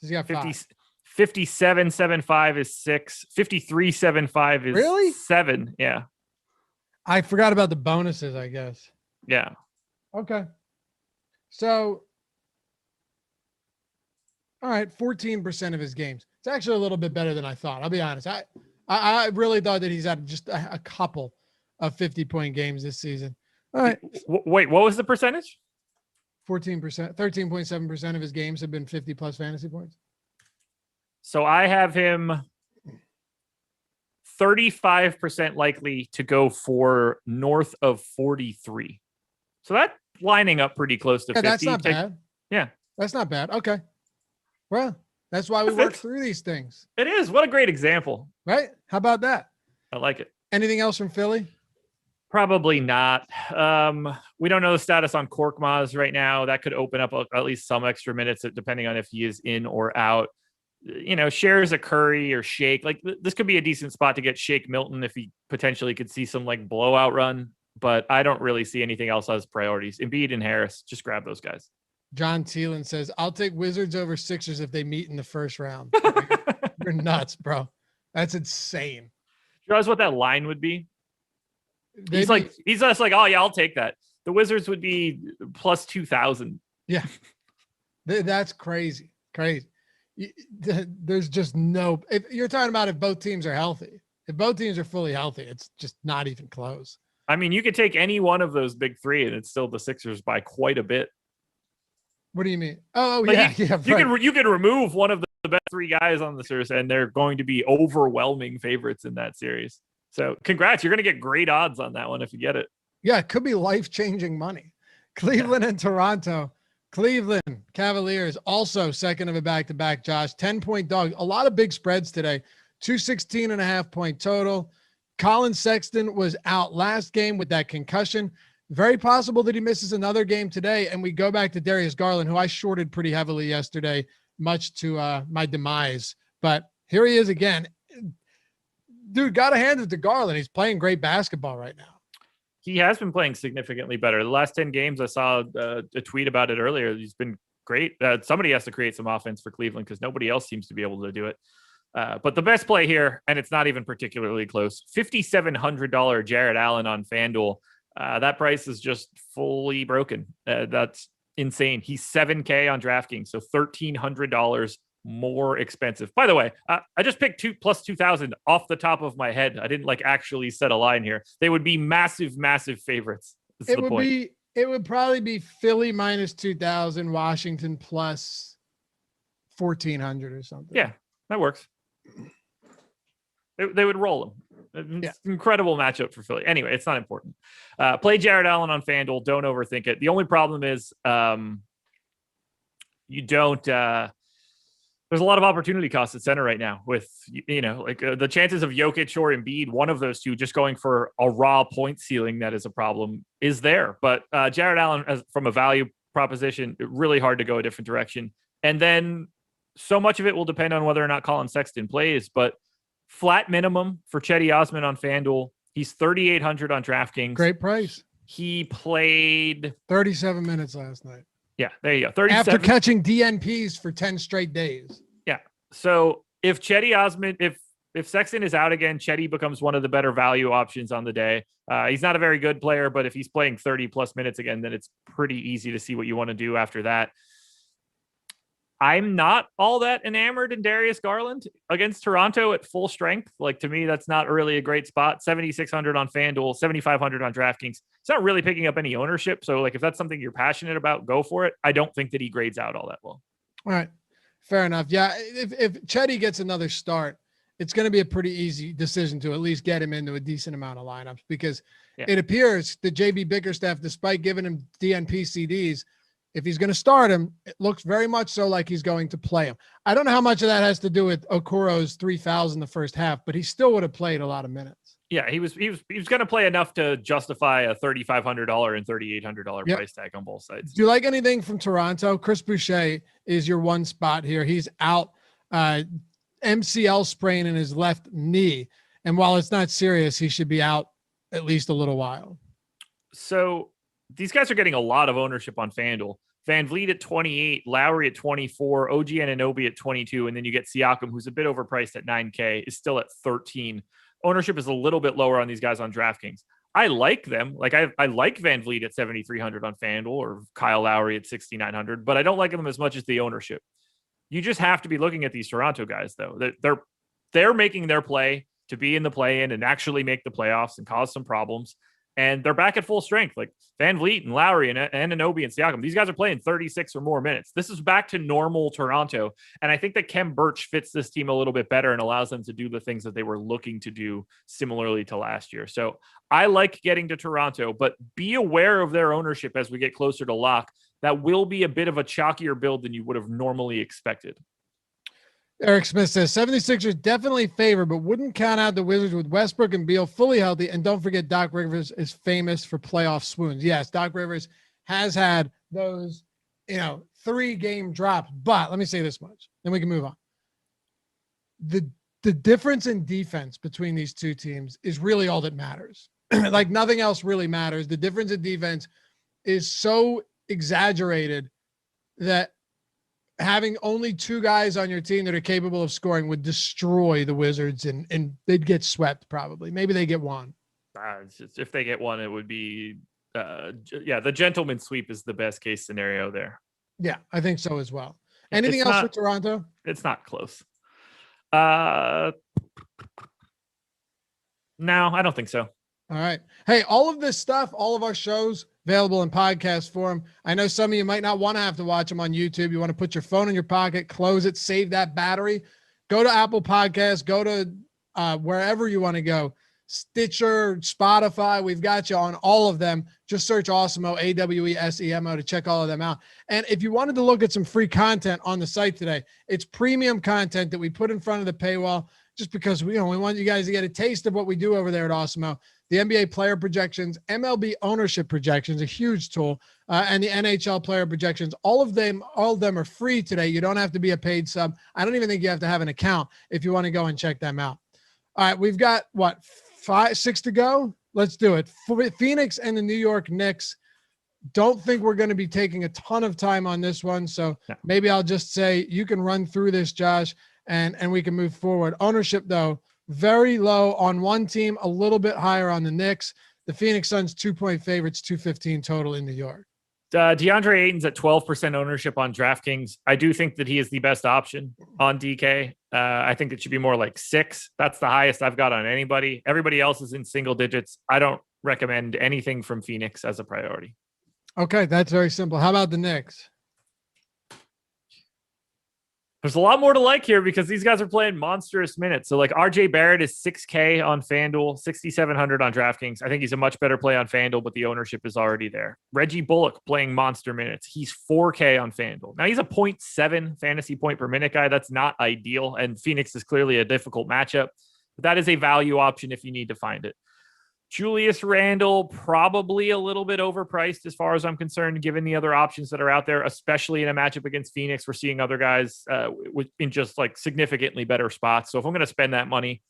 He's got 57.75 is 6, 53.75 is really 7. Yeah. I forgot about the bonuses, I guess. Yeah. Okay. So, all right. 14% of his games. It's actually a little bit better than I thought. I'll be honest. I really thought that he's had just a couple of 50-point games this season. All right. Wait, what was the percentage? 14%, 13.7% of his games have been 50-plus fantasy points. So I have him 35% likely to go for north of 43. So that's lining up pretty close to 50. That's not bad. Yeah. That's not bad. Okay. Well, that's why we work through these things. It is. What a great example. Right? How about that? I like it. Anything else from Philly? Probably not. We don't know the status on Korkmaz right now. That could open up at least some extra minutes depending on if he is in or out. Shares a Curry or Shake. Like this could be a decent spot to get Shake Milton if he potentially could see some like blowout run. But I don't really see anything else as priorities. Embiid and Harris, just grab those guys. John Thielen says, I'll take Wizards over Sixers if they meet in the first round. You're nuts, bro. That's insane. You realize what that line would be? He's just like, oh yeah, I'll take that. The Wizards would be plus 2,000. Yeah. That's crazy. Crazy. There's just no, if you're talking about if both teams are healthy, if both teams are fully healthy, it's just not even close. I mean, you could take any one of those big three and it's still the Sixers by quite a bit. What do you mean? Oh, like you can remove one of the best 3 guys on the series, and they're going to be overwhelming favorites in that series. So congrats. You're going to get great odds on that one if you get it. Yeah, it could be life-changing money. Cleveland and Toronto. Cleveland Cavaliers also second of a back-to-back, Josh. 10-point dog. A lot of big spreads today. 216.5 point total. Colin Sexton was out last game with that concussion. Very possible that he misses another game today. And we go back to Darius Garland, who I shorted pretty heavily yesterday, much to my demise. But here he is again. Dude, got to hand it to Garland. He's playing great basketball right now. He has been playing significantly better. The last 10 games, I saw a tweet about it earlier. He's been great. Somebody has to create some offense for Cleveland because nobody else seems to be able to do it. But the best play here, and it's not even particularly close, $5,700 Jared Allen on FanDuel. That price is just fully broken. That's insane. He's $7K on DraftKings, so $1,300 more expensive. By the way, I just picked 2 plus 2,000 off the top of my head. I didn't actually set a line here. They would be massive favorites. It would probably be Philly minus 2,000, Washington plus 1,400 or something. Yeah, that works. They would roll them. It's an incredible matchup for Philly. Anyway, it's not important. Play Jared Allen on FanDuel. Don't overthink it. The only problem is you don't. There's a lot of opportunity costs at center right now with, the chances of Jokic or Embiid, one of those two just going for a raw point ceiling that is a problem is there. But Jared Allen, from a value proposition, really hard to go a different direction. And then so much of it will depend on whether or not Colin Sexton plays. But flat minimum for Cedi Osman on FanDuel. He's 3,800 on DraftKings. Great price. He played 37 minutes last night. Yeah, there you go. 37. After catching DNPs for 10 straight days. Yeah. So if Cedi Osman, if Sexton is out again, Cedi becomes one of the better value options on the day. He's not a very good player, but if he's playing 30 plus minutes again, then it's pretty easy to see what you want to do after that. I'm not all that enamored in Darius Garland against Toronto at full strength. To me, that's not really a great spot. 7,600 on FanDuel, 7,500 on DraftKings. It's not really picking up any ownership. So if that's something you're passionate about, go for it. I don't think that he grades out all that well. All right. Fair enough. Yeah. If Cedi gets another start, it's going to be a pretty easy decision to at least get him into a decent amount of lineups because it appears that JB Bickerstaff, despite giving him DNP CDs, if he's going to start him, it looks very much so like he's going to play him. I don't know how much of that has to do with Okoro's 3,000 the first half, but he still would have played a lot of minutes. Yeah, he was going to play enough to justify a $3,500 and $3,800 price tag on both sides. Do you like anything from Toronto? Chris Boucher is your one spot here. He's out, MCL sprain in his left knee, and while it's not serious, he should be out at least a little while. So these guys are getting a lot of ownership on FanDuel. Van Vliet at 28, Lowry at 24, OG Anunoby at 22, and then you get Siakam, who's a bit overpriced at 9K, is still at 13. Ownership is a little bit lower on these guys on DraftKings. I like them. I like Van Vliet at 7,300 on FanDuel or Kyle Lowry at 6,900, but I don't like them as much as the ownership. You just have to be looking at these Toronto guys, though. They're making their play to be in the play-in and actually make the playoffs and cause some problems. And they're back at full strength. Van Vliet and Lowry and Anunoby and Siakam. These guys are playing 36 or more minutes. This is back to normal Toronto. And I think that Khem Birch fits this team a little bit better and allows them to do the things that they were looking to do similarly to last year. So I like getting to Toronto, but be aware of their ownership as we get closer to lock. That will be a bit of a chalkier build than you would have normally expected. Eric Smith says 76ers definitely favored, but wouldn't count out the Wizards with Westbrook and Beal fully healthy. And don't forget, Doc Rivers is famous for playoff swoons. Yes, Doc Rivers has had those, 3-game drops. But let me say this much, then we can move on. The difference in defense between these two teams is really all that matters. Nothing else really matters. The difference in defense is so exaggerated that having only 2 guys on your team that are capable of scoring would destroy the Wizards and they'd get swept probably. Maybe they get one. If they get one, it would be, the gentleman sweep is the best case scenario there. Yeah, I think so as well. Anything else for Toronto? It's not close. No, I don't think so. All right. Hey, all of this stuff, all of our shows, available in podcast form. I know some of you might not want to have to watch them on YouTube. You want to put your phone in your pocket, close it, save that battery. Go to Apple Podcasts, go to wherever you want to go. Stitcher, Spotify, we've got you on all of them. Just search Awesemo, AWESEMO, to check all of them out. And if you wanted to look at some free content on the site today, it's premium content that we put in front of the paywall just because we want you guys to get a taste of what we do over there at Awesemo. The NBA player projections, MLB ownership projections, a huge tool, and the NHL player projections. All of them are free today. You don't have to be a paid sub. I don't even think you have to have an account if you want to go and check them out. All right, we've got, 6 to go? Let's do it. Phoenix and the New York Knicks. Don't think we're going to be taking a ton of time on this one, so maybe I'll just say you can run through this, Josh, and we can move forward. Ownership, though, very low on one team, a little bit higher on the Knicks. The Phoenix Suns 2-point favorites, 215 total in New York. DeAndre Ayton's at 12% ownership on DraftKings. I do think that he is the best option on DK. I think it should be more like 6. That's the highest I've got on anybody. Everybody else is in single digits. I don't recommend anything from Phoenix as a priority. Okay, that's very simple. How about the Knicks? There's a lot more to like here because these guys are playing monstrous minutes. So like RJ Barrett is 6K on FanDuel, 6,700 on DraftKings. I think he's a much better play on FanDuel, but the ownership is already there. Reggie Bullock playing monster minutes. He's 4K on FanDuel. Now he's a 0.7 fantasy point per minute guy. That's not ideal. And Phoenix is clearly a difficult matchup, but that is a value option if you need to find it. Julius Randle, probably a little bit overpriced as far as I'm concerned, given the other options that are out there, especially in a matchup against Phoenix. We're seeing other guys in just like significantly better spots. So if I'm going to spend that money,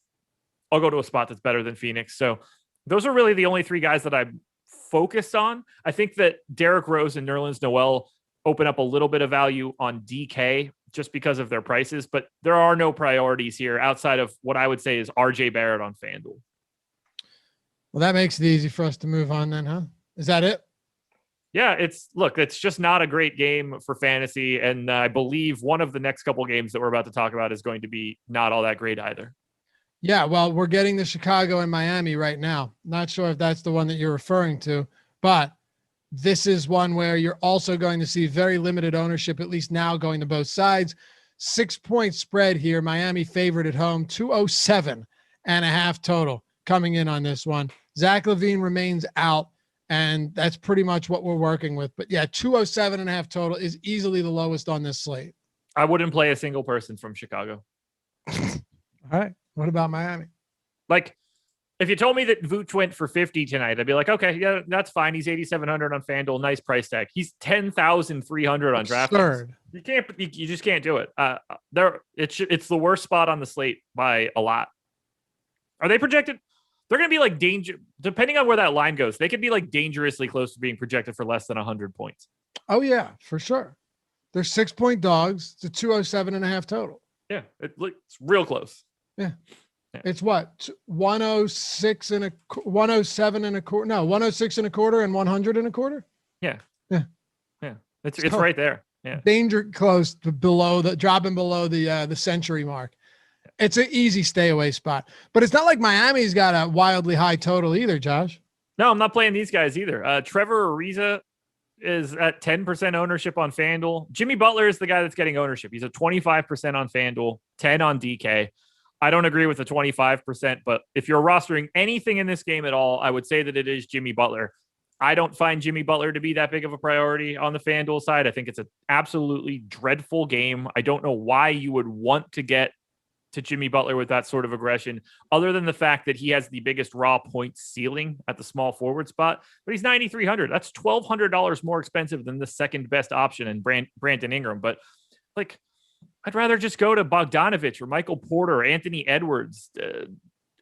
I'll go to a spot that's better than Phoenix. So those are really the only 3 guys that I'm focused on. I think that Derrick Rose and Nerlens Noel open up a little bit of value on DK just because of their prices, but there are no priorities here outside of what I would say is RJ Barrett on FanDuel. Well, that makes it easy for us to move on then, huh? Is that it? Yeah, it's just not a great game for fantasy. And I believe one of the next couple games that we're about to talk about is going to be not all that great either. Yeah, well, we're getting the Chicago and Miami right now. Not sure if that's the one that you're referring to, but this is one where you're also going to see very limited ownership, at least now going to both sides. 6-point spread here. Miami favored at home, 207.5 total. Coming in on this one. Zach LaVine remains out, and that's pretty much what we're working with. But yeah, 207.5 total is easily the lowest on this slate. I wouldn't play a single person from Chicago. All right. What about Miami? Like, if you told me that Vooch went for 50 tonight, I'd be like, okay, yeah, that's fine. He's 8,700 on FanDuel. Nice price tag. He's 10,300 on DraftKings. You just can't do it. It's the worst spot on the slate by a lot. Are they projected? They're going to be like depending on where that line goes. They could be like dangerously close to being projected for less than 100 points. Oh yeah, for sure. They're 6-point dogs to 207.5 total. Yeah. It's real close. Yeah. It's what? 106 and 107 and a quarter. No, 106 and a quarter and 100 and a quarter. Yeah. Yeah. Yeah. It's right there. Yeah. Danger close to dropping below the century mark. It's an easy stay away spot, but it's not like Miami's got a wildly high total either, Josh. No, I'm not playing these guys either. Trevor Ariza is at 10% ownership on FanDuel. Jimmy Butler is the guy that's getting ownership. He's at 25% on FanDuel, 10 on DK. I don't agree with the 25%, but if you're rostering anything in this game at all, I would say that it is Jimmy Butler. I don't find Jimmy Butler to be that big of a priority on the FanDuel side. I think it's an absolutely dreadful game. I don't know why you would want to get to Jimmy Butler with that sort of aggression, other than the fact that he has the biggest raw point ceiling at the small forward spot, but he's 9,300. That's $1,200 more expensive than the second best option in Brandon Ingram. But like, I'd rather just go to Bogdanovich or Michael Porter or Anthony Edwards,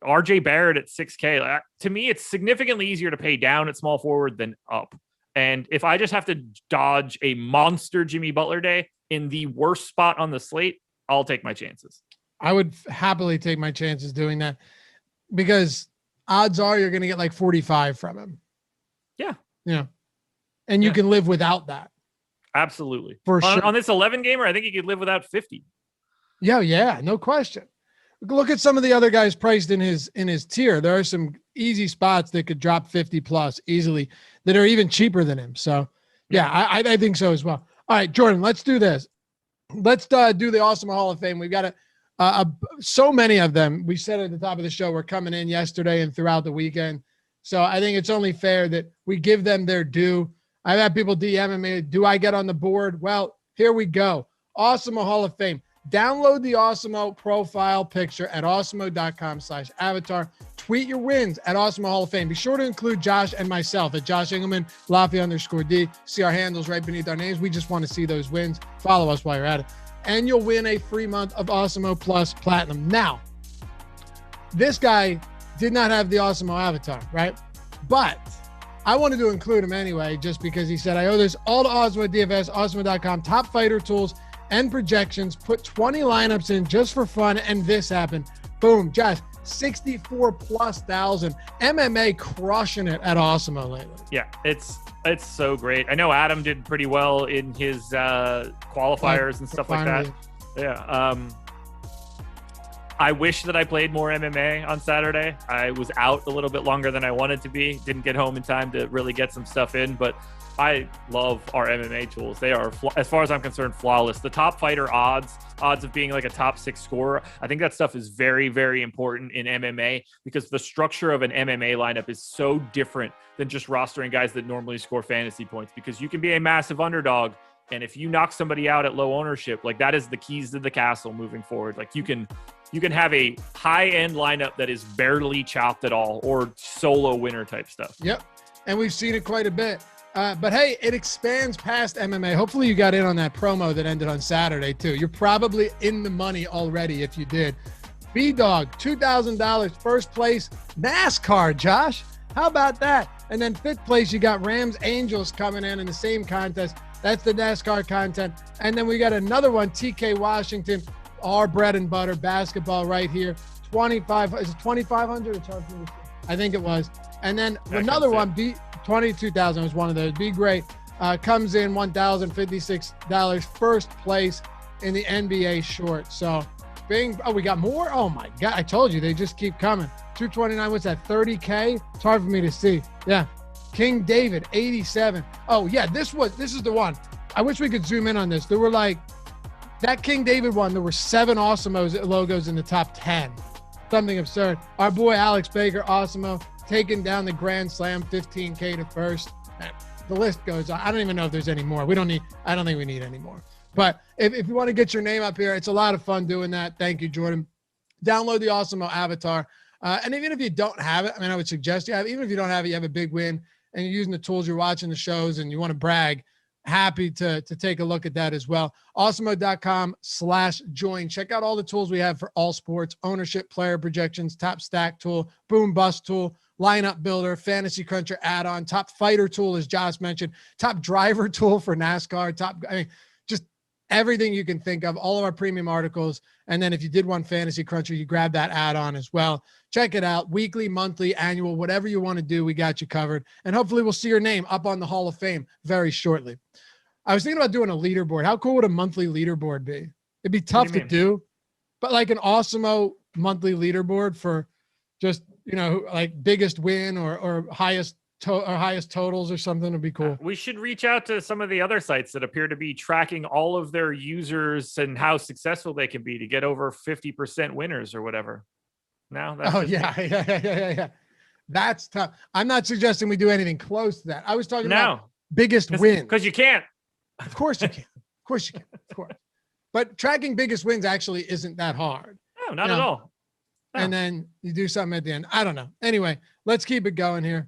RJ Barrett at 6K. To me, it's significantly easier to pay down at small forward than up. And if I just have to dodge a monster Jimmy Butler day in the worst spot on the slate, I'll take my chances. I would happily take my chances doing that because odds are you're going to get like 45 from him. Yeah. Yeah. And you can live without that. Absolutely. For sure. On this 11 gamer, I think you could live without 50. Yeah. No question. Look at some of the other guys priced in his tier. There are some easy spots that could drop 50 plus easily that are even cheaper than him. So yeah, I think so as well. All right, Jordan, let's do this. Let's do the Awesemo Hall of Fame. We've got so many of them. We said at the top of the show, we're coming in yesterday and throughout the weekend. So I think it's only fair that we give them their due. I've had people DMing me, do I get on the board? Well, here we go. Awesemo Hall of Fame. Download the Awesemo profile picture at awesemo.com/avatar. Tweet your wins at Awesemo Hall of Fame. Be sure to include Josh and myself at Josh Engleman, Lafayette_D. See our handles right beneath our names. We just want to see those wins. Follow us while you're at it. And you'll win a free month of Awesemo Plus Platinum. Now, this guy did not have the Awesemo avatar, right? But I wanted to include him anyway, just because he said, I owe this all to Awesemo DFS, awesemo.com, top fighter tools and projections, put 20 lineups in just for fun, and this happened. Boom, Josh, 64,000+. MMA crushing it at Awesemo lately. Yeah, it's so great. I know Adam did pretty well in his qualifiers and stuff like that. Yeah. I wish that I played more MMA on Saturday. I was out a little bit longer than I wanted to be. Didn't get home in time to really get some stuff in, but I love our MMA tools. They are, as far as I'm concerned, flawless. The top fighter odds of being like a top 6 scorer, I think that stuff is very, very important in MMA because the structure of an MMA lineup is so different than just rostering guys that normally score fantasy points, because you can be a massive underdog, and if you knock somebody out at low ownership, like that is the keys to the castle moving forward. Like you can have a high-end lineup that is barely chopped at all, or solo winner type stuff. Yep, and we've seen it quite a bit. But hey, it expands past MMA. Hopefully you got in on that promo that ended on Saturday too. You're probably in the money already if you did. B-Dog, $2,000, first place, NASCAR, Josh. How about that? And then 5th place, you got Rams Angels coming in the same contest. That's the NASCAR content. And then we got another one, TK Washington, our bread and butter, basketball right here. Is it 2,500? I think it was. And then another one, 22,000 was one of those. Be Great comes in $1,056, first place in the NBA short. So, we got more. Oh my God! I told you they just keep coming. 229. What's that? 30K. It's hard for me to see. Yeah, King David 87. Oh yeah, this is the one. I wish we could zoom in on this. There were like that King David one. There were 7 Awesemo logos in the top 10. Something absurd. Our boy Alex Baker, Awesemo, taking down the Grand Slam, 15K to first. The list goes on. I don't even know if there's any more. I don't think we need any more. But if you want to get your name up here, it's a lot of fun doing that. Thank you, Jordan. Download the Awesemo avatar. And even if you don't have it, I would suggest you have it. Even if you don't have it, you have a big win and you're using the tools, you're watching the shows and you want to brag, happy to take a look at that as well. Awesemo.com/join. Check out all the tools we have for all sports: ownership, player projections, top stack tool, boom bust tool, lineup builder, fantasy cruncher add-on, top fighter tool, as Josh mentioned, top driver tool for NASCAR, just everything you can think of, all of our premium articles. And then if you did one fantasy cruncher, you grab that add-on as well. Check it out. Weekly, monthly, annual, whatever you want to do, we got you covered. And hopefully we'll see your name up on the Hall of Fame very shortly. I was thinking about doing a leaderboard. How cool would a monthly leaderboard be? It'd be tough to do, but like an Awesemo monthly leaderboard for just, like biggest win or highest totals or something would be cool. We should reach out to some of the other sites that appear to be tracking all of their users and how successful they can be to get over 50% winners or whatever. Now, yeah. That's tough. I'm not suggesting we do anything close to that. I was talking about biggest win. Because you can't. Of course you can. Of course you can. Of course. But tracking biggest wins actually isn't that hard. No, not at all. No. And then you do something at the end. I don't know. Anyway, let's keep it going here.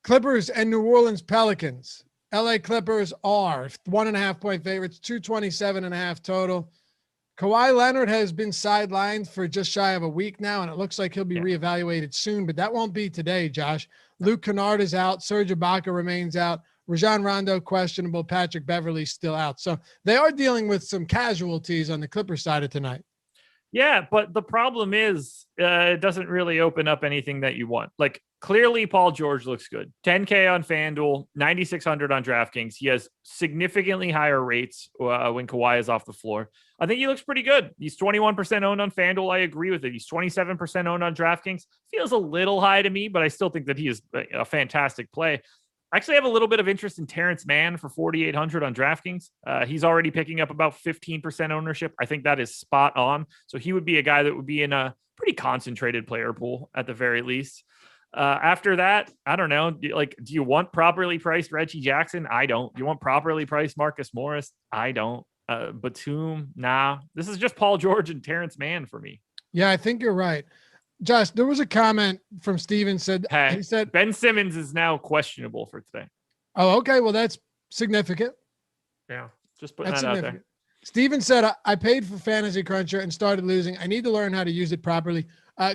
Clippers and New Orleans Pelicans. LA Clippers are 1.5 point favorites, 227.5 total. Kawhi Leonard has been sidelined for just shy of a week now, and it looks like he'll be reevaluated soon, but that won't be today, Josh. Luke Kennard is out. Serge Ibaka remains out. Rajon Rondo questionable. Patrick Beverley still out. So they are dealing with some casualties on the Clippers side of tonight. Yeah, but the problem is it doesn't really open up anything that you want. Like, clearly, Paul George looks good. 10K on FanDuel, 9,600 on DraftKings. He has significantly higher rates when Kawhi is off the floor. I think he looks pretty good. He's 21% owned on FanDuel. I agree with it. He's 27% owned on DraftKings. Feels a little high to me, but I still think that he is a fantastic play. I actually have a little bit of interest in Terrence Mann for 4,800 on DraftKings. He's already picking up about 15% ownership. I think that is spot on. So he would be a guy that would be in a pretty concentrated player pool at the very least. After that, I don't know. Do you want properly priced Reggie Jackson? I don't. Do you want properly priced Marcus Morris? I don't. Batum? Nah. This is just Paul George and Terrence Mann for me. Yeah, I think you're right. Josh, there was a comment from Steven he said Ben Simmons is now questionable for today. Oh, okay. Well, that's significant. Yeah, just putting that out there. Steven said, I paid for Fantasy Cruncher and started losing. I need to learn how to use it properly.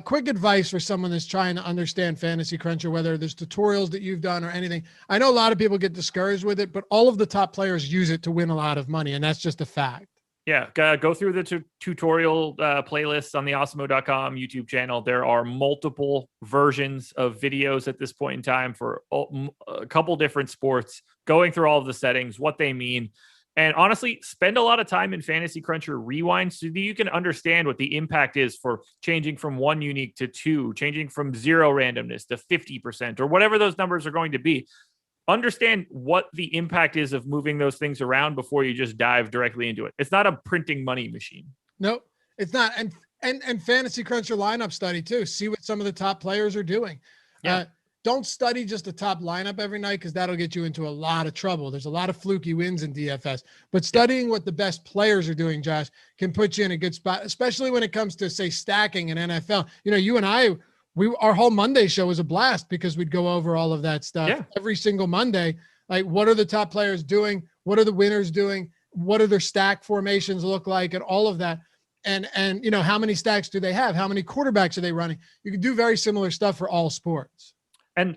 Quick advice for someone that's trying to understand Fantasy Cruncher, whether there's tutorials that you've done or anything. I know a lot of people get discouraged with it, but all of the top players use it to win a lot of money, and that's just a fact. Yeah, go through the tutorial playlists on the Awesemo.com YouTube channel. There are multiple versions of videos at this point in time for a couple different sports, going through all of the settings, what they mean. And honestly, spend a lot of time in Fantasy Cruncher Rewind so that you can understand what the impact is for changing from 1 unique to 2, changing from 0 randomness to 50%, or whatever those numbers are going to be. Understand what the impact is of moving those things around before you just dive directly into it. It's not a printing money machine. No, it's not. And Fantasy Cruncher lineup study too. See what some of the top players are doing. Yeah. Don't study just the top lineup every night, because that'll get you into a lot of trouble. There's a lot of fluky wins in DFS, but studying what the best players are doing, Josh, can put you in a good spot, especially when it comes to, say, stacking in NFL. You know, you and I, our whole Monday show was a blast because we'd go over all of that stuff every single Monday. Like, what are the top players doing? What are the winners doing? What do their stack formations look like? And all of that. And you know, how many stacks do they have? How many quarterbacks are they running? You can do very similar stuff for all sports. And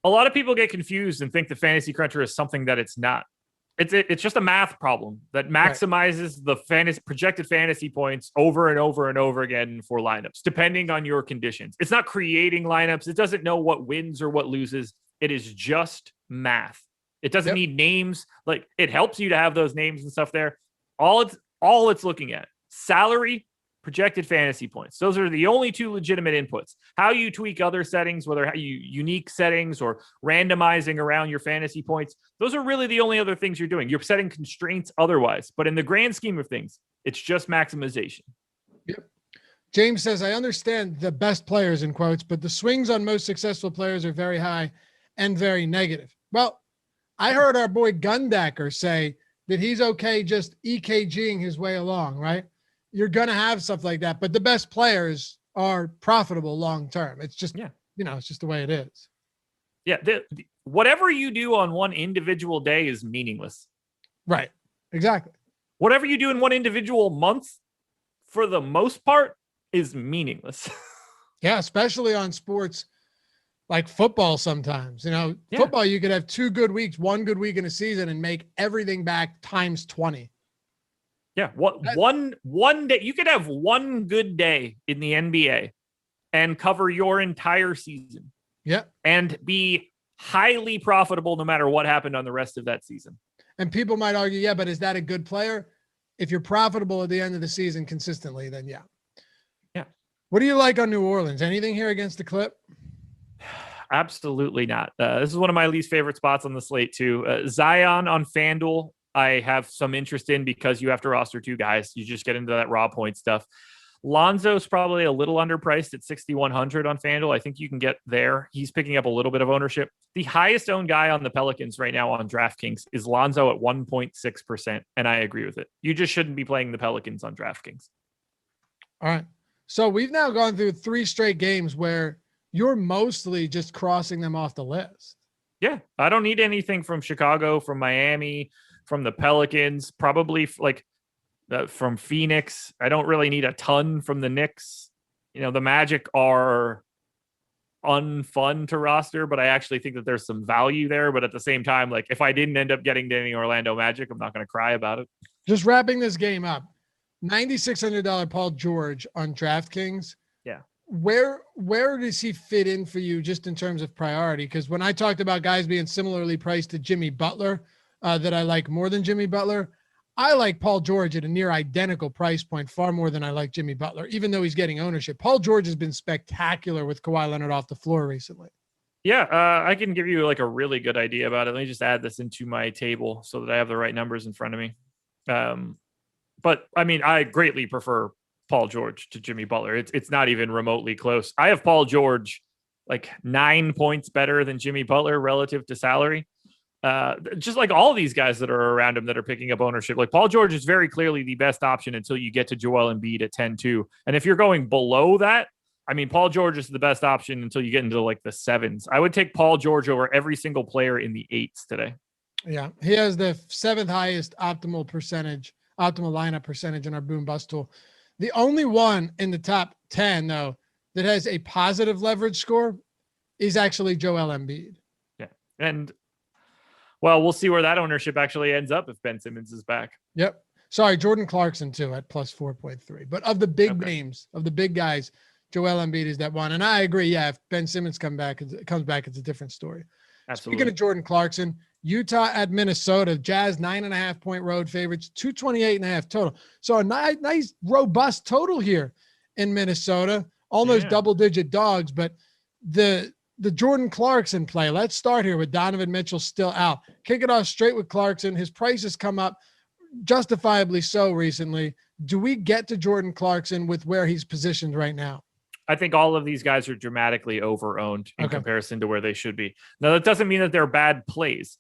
a lot of people get confused and think the Fantasy Cruncher is something that it's not. It's just a math problem that maximizes the projected fantasy points over and over and over again for lineups, depending on your conditions. It's not creating lineups. It doesn't know what wins or what loses. It is just math. It doesn't need names. Like, it helps you to have those names and stuff there. All it's looking at: salary, projected fantasy points. Those are the only 2 legitimate inputs. How you tweak other settings, whether you unique settings or randomizing around your fantasy points, those are really the only other things you're doing. You're setting constraints otherwise, but in the grand scheme of things, it's just maximization. Yep. James says, I understand the best players in quotes, but the swings on most successful players are very high and very negative. Well, I heard our boy Gundacker say that he's okay just EKGing his way along, right? You're going to have stuff like that, but the best players are profitable long-term. It's just, you know, it's just the way it is. Yeah. Whatever you do on one individual day is meaningless. Right. Exactly. Whatever you do in one individual month, for the most part, is meaningless. Yeah. Especially on sports like football sometimes. You know, football, you could have 2 good weeks, 1 good week in a season and make everything back times 20. Yeah, one day you could have 1 good day in the NBA and cover your entire season. Yeah, and be highly profitable no matter what happened on the rest of that season. And people might argue, yeah, but is that a good player? If you're profitable at the end of the season consistently, then yeah. What do you like on New Orleans? Anything here against the Clip? Absolutely not. This is one of my least favorite spots on the slate too. Zion on FanDuel, I have some interest in because you have to roster 2 guys. You just get into that raw point stuff. Lonzo's probably a little underpriced at 6,100 on FanDuel. I think you can get there. He's picking up a little bit of ownership. The highest owned guy on the Pelicans right now on DraftKings is Lonzo at 1.6%. And I agree with it. You just shouldn't be playing the Pelicans on DraftKings. All right. So we've now gone through 3 straight games where you're mostly just crossing them off the list. Yeah. I don't need anything from Chicago, from Miami, from the Pelicans, probably from Phoenix. I don't really need a ton from the Knicks. You know, the Magic are unfun to roster, but I actually think that there's some value there. But at the same time, like, if I didn't end up getting any Orlando Magic, I'm not going to cry about it. Just wrapping this game up. $9,600 Paul George on DraftKings. Yeah. Where does he fit in for you just in terms of priority? Because when I talked about guys being similarly priced to Jimmy Butler, that I like more than Jimmy Butler, I like Paul George at a near identical price point far more than I like Jimmy Butler, even though he's getting ownership. Paul George has been spectacular with Kawhi Leonard off the floor recently. Yeah, I can give you like a really good idea about it. Let me just add this into my table so that I have the right numbers in front of me. But I mean, I greatly prefer Paul George to Jimmy Butler. It's not even remotely close. I have Paul George like 9 points better than Jimmy Butler relative to salary. Just like all these guys that are around him that are picking up ownership. Like Paul George is very clearly the best option until you get to Joel Embiid at 10-2. And if you're going below that, I mean, Paul George is the best option until you get into like the 7s. I would take Paul George over every single player in the 8s today. Yeah, he has the 7th highest optimal lineup percentage in our boom bust tool. The only one in the top 10 though that has a positive leverage score is actually Joel Embiid. Yeah, and well, we'll see where that ownership actually ends up if Ben Simmons is back. Yep. Sorry, Jordan Clarkson too at plus 4.3. But of the big names, of the big guys, Joel Embiid is that one. And I agree. Yeah, if Ben Simmons comes back, it's a different story. Absolutely. Speaking of Jordan Clarkson, Utah at Minnesota, Jazz 9.5 point road favorites, 228.5 total. So a nice robust total here in Minnesota, almost double-digit dogs. But the Jordan Clarkson play. Let's start here with Donovan Mitchell still out. Kick it off straight with Clarkson. His price has come up justifiably so recently. Do we get to Jordan Clarkson with where he's positioned right now? I think all of these guys are dramatically over-owned in comparison to where they should be. Now, that doesn't mean that they're bad plays,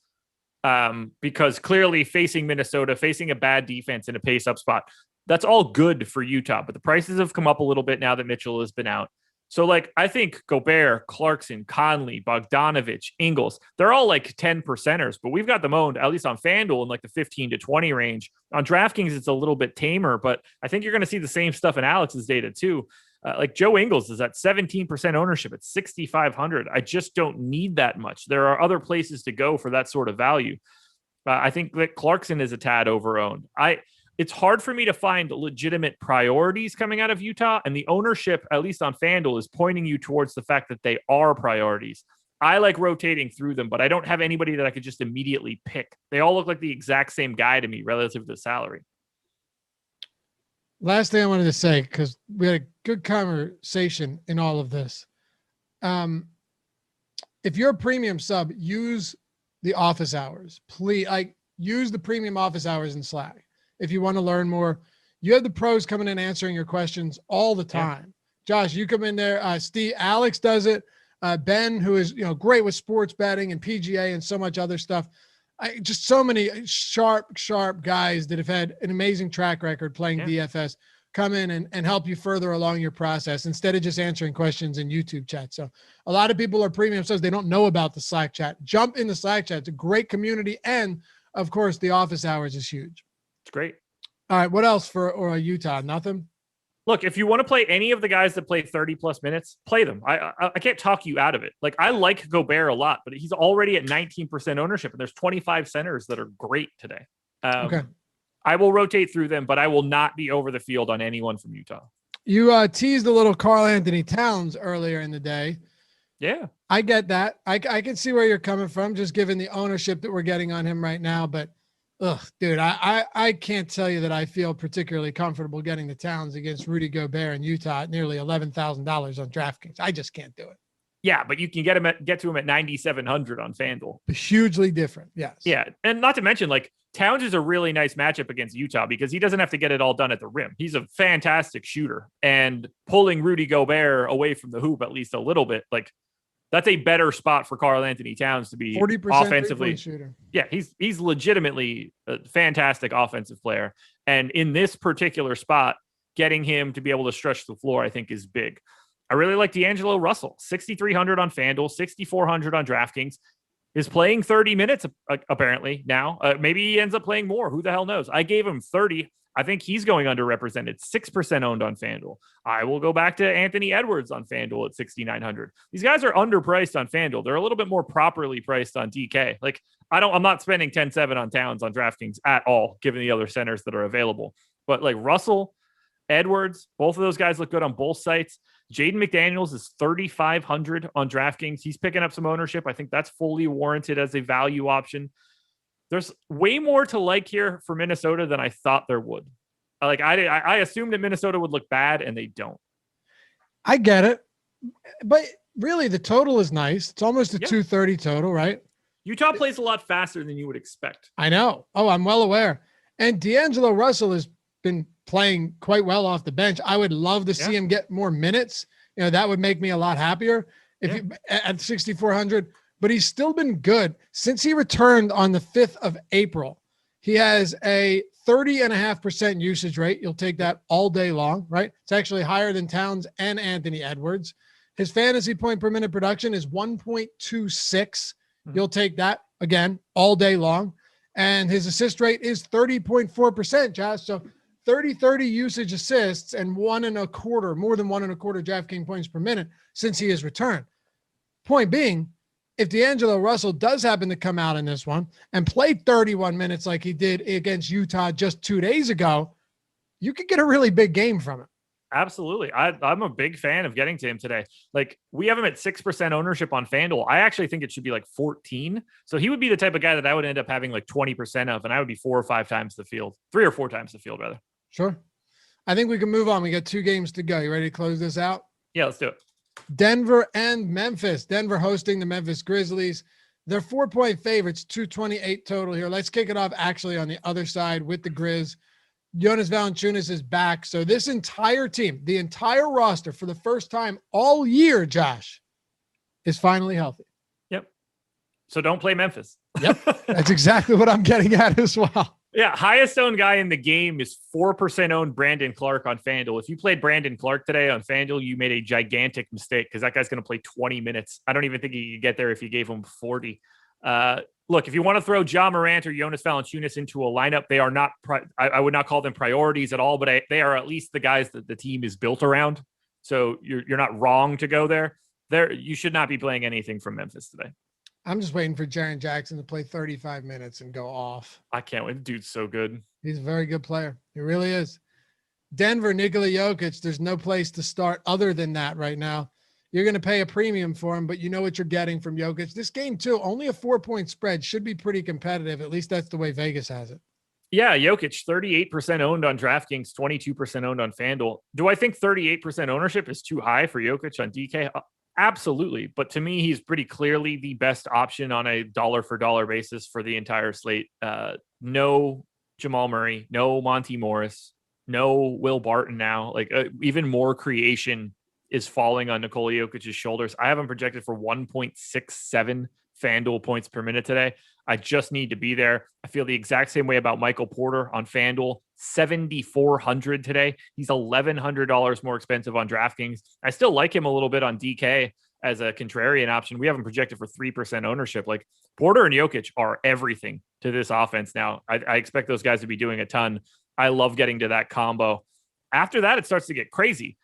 because clearly facing Minnesota, facing a bad defense in a pace-up spot, that's all good for Utah. But the prices have come up a little bit now that Mitchell has been out. So, like, I think Gobert, Clarkson, Conley, Bogdanovich, Ingles, they're all like 10 percenters, but we've got them owned, at least on FanDuel, in like the 15 to 20 range. On DraftKings, it's a little bit tamer, but I think you're going to see the same stuff in Alex's data too. Like Joe Ingles is at 17% ownership at 6,500. I just don't need that much. There are other places to go for that sort of value. I think that Clarkson is a tad overowned. It's hard for me to find legitimate priorities coming out of Utah, and the ownership, at least on FanDuel, is pointing you towards the fact that they are priorities. I like rotating through them, but I don't have anybody that I could just immediately pick. They all look like the exact same guy to me relative to salary. Last thing I wanted to say, because we had a good conversation in all of this. If you're a premium sub, use the office hours. Please, use the premium office hours in Slack. If you want to learn more, you have the pros coming in answering your questions all the time. Yeah. Josh, you come in there. Steve, Alex does it. Ben, who is great with sports betting and PGA and so much other stuff. Just so many sharp guys that have had an amazing track record playing DFS come in and help you further along your process instead of just answering questions in YouTube chat. So a lot of people are premium subs. They don't know about the Slack chat. Jump in the Slack chat. It's a great community. And of course, the office hours is huge. It's great. All right. What else for Utah? Nothing? Look, if you want to play any of the guys that play 30 plus minutes, play them. I can't talk you out of it. Like, I like Gobert a lot, but he's already at 19% ownership, and there's 25 centers that are great today. I will rotate through them, but I will not be over the field on anyone from Utah. You teased a little Karl-Anthony Towns earlier in the day. Yeah. I get that. I can see where you're coming from, just given the ownership that we're getting on him right now, but dude, I can't tell you that I feel particularly comfortable getting the Towns against Rudy Gobert in Utah at nearly $11,000 on DraftKings. I just can't do it. Yeah, but you can get to him at 9,700 on FanDuel. Hugely different. Yes. Yeah, and not to mention, like, Towns is a really nice matchup against Utah because he doesn't have to get it all done at the rim. He's a fantastic shooter, and pulling Rudy Gobert away from the hoop at least a little bit, like, that's a better spot for Karl-Anthony Towns to be 40% offensively. Shooter. Yeah, he's legitimately a fantastic offensive player. And in this particular spot, getting him to be able to stretch the floor, I think, is big. I really like D'Angelo Russell, 6,300 on FanDuel, 6,400 on DraftKings. Is playing 30 minutes, apparently, now. Maybe he ends up playing more. Who the hell knows? I gave him 30. I think he's going underrepresented, 6% owned on FanDuel. I will go back to Anthony Edwards on FanDuel at 6,900. These guys are underpriced on FanDuel. They're a little bit more properly priced on DK. Like, I'm not spending 10-7 on Towns on DraftKings at all, given the other centers that are available. But like Russell, Edwards, both of those guys look good on both sites. Jaden McDaniels is 3,500 on DraftKings. He's picking up some ownership. I think that's fully warranted as a value option. There's way more to like here for Minnesota than I thought there would. Like I assumed that Minnesota would look bad, and they don't. I get it, but really the total is nice. It's almost a 230 total, right? Utah plays a lot faster than you would expect. I know. Oh, I'm well aware. And D'Angelo Russell has been playing quite well off the bench. I would love to see him get more minutes. You know, that would make me a lot happier if you at 6,400, but he's still been good since he returned on the 5th of April. He has a 30.5% usage rate. You'll take that all day long, right? It's actually higher than Towns and Anthony Edwards. His fantasy point per minute production is 1.26. You'll take that again all day long. And his assist rate is 30.4%, Josh. So 30 usage assists and 1.25, more than 1.25 DraftKings points per minute since he has returned. Point being, if D'Angelo Russell does happen to come out in this one and play 31 minutes like he did against Utah just 2 days ago, you could get a really big game from it. Absolutely. I'm a big fan of getting to him today. Like, we have him at 6% ownership on FanDuel. I actually think it should be like 14. So he would be the type of guy that I would end up having like 20% of, and I would be 4 or 5 times the field, 3 or 4 times the field rather. Sure. I think we can move on. We got 2 games to go. You ready to close this out? Yeah, let's do it. Denver and Memphis. Denver hosting the Memphis Grizzlies. They're 4-point favorites, 228 total here. Let's kick it off actually on the other side with the Grizz. Jonas Valanciunas is back. So this entire team, the entire roster for the first time all year, Josh, is finally healthy. Yep. So don't play Memphis. Yep. That's exactly what I'm getting at as well. Yeah. Highest owned guy in the game is 4% owned Brandon Clark on FanDuel. If you played Brandon Clark today on FanDuel, you made a gigantic mistake because that guy's going to play 20 minutes. I don't even think he could get there if you gave him 40. Look, if you want to throw Ja Morant or Jonas Valanciunas into a lineup, they are not, I would not call them priorities at all, but they are at least the guys that the team is built around. So you're not wrong to go there. You should not be playing anything from Memphis today. I'm just waiting for Jaren Jackson to play 35 minutes and go off. I can't wait. Dude's so good. He's a very good player. He really is. Denver, Nikola Jokic, there's no place to start other than that right now. You're going to pay a premium for him, but you know what you're getting from Jokic. This game, too, only a 4-point spread, should be pretty competitive. At least that's the way Vegas has it. Yeah, Jokic, 38% owned on DraftKings, 22% owned on FanDuel. Do I think 38% ownership is too high for Jokic on DK? Absolutely. But to me, he's pretty clearly the best option on a dollar-for-dollar basis for the entire slate. No Jamal Murray, no Monty Morris, no Will Barton now. Like even more creation is falling on Nikola Jokic's shoulders. I have him projected for 1.67 FanDuel points per minute today. I just need to be there. I feel the exact same way about Michael Porter on FanDuel. 7,400 today. He's $1,100 more expensive on DraftKings. I still like him a little bit on DK as a contrarian option. We have him projected for 3% ownership. Like Porter and Jokic are everything to this offense now. I expect those guys to be doing a ton. I love getting to that combo. After that, it starts to get crazy.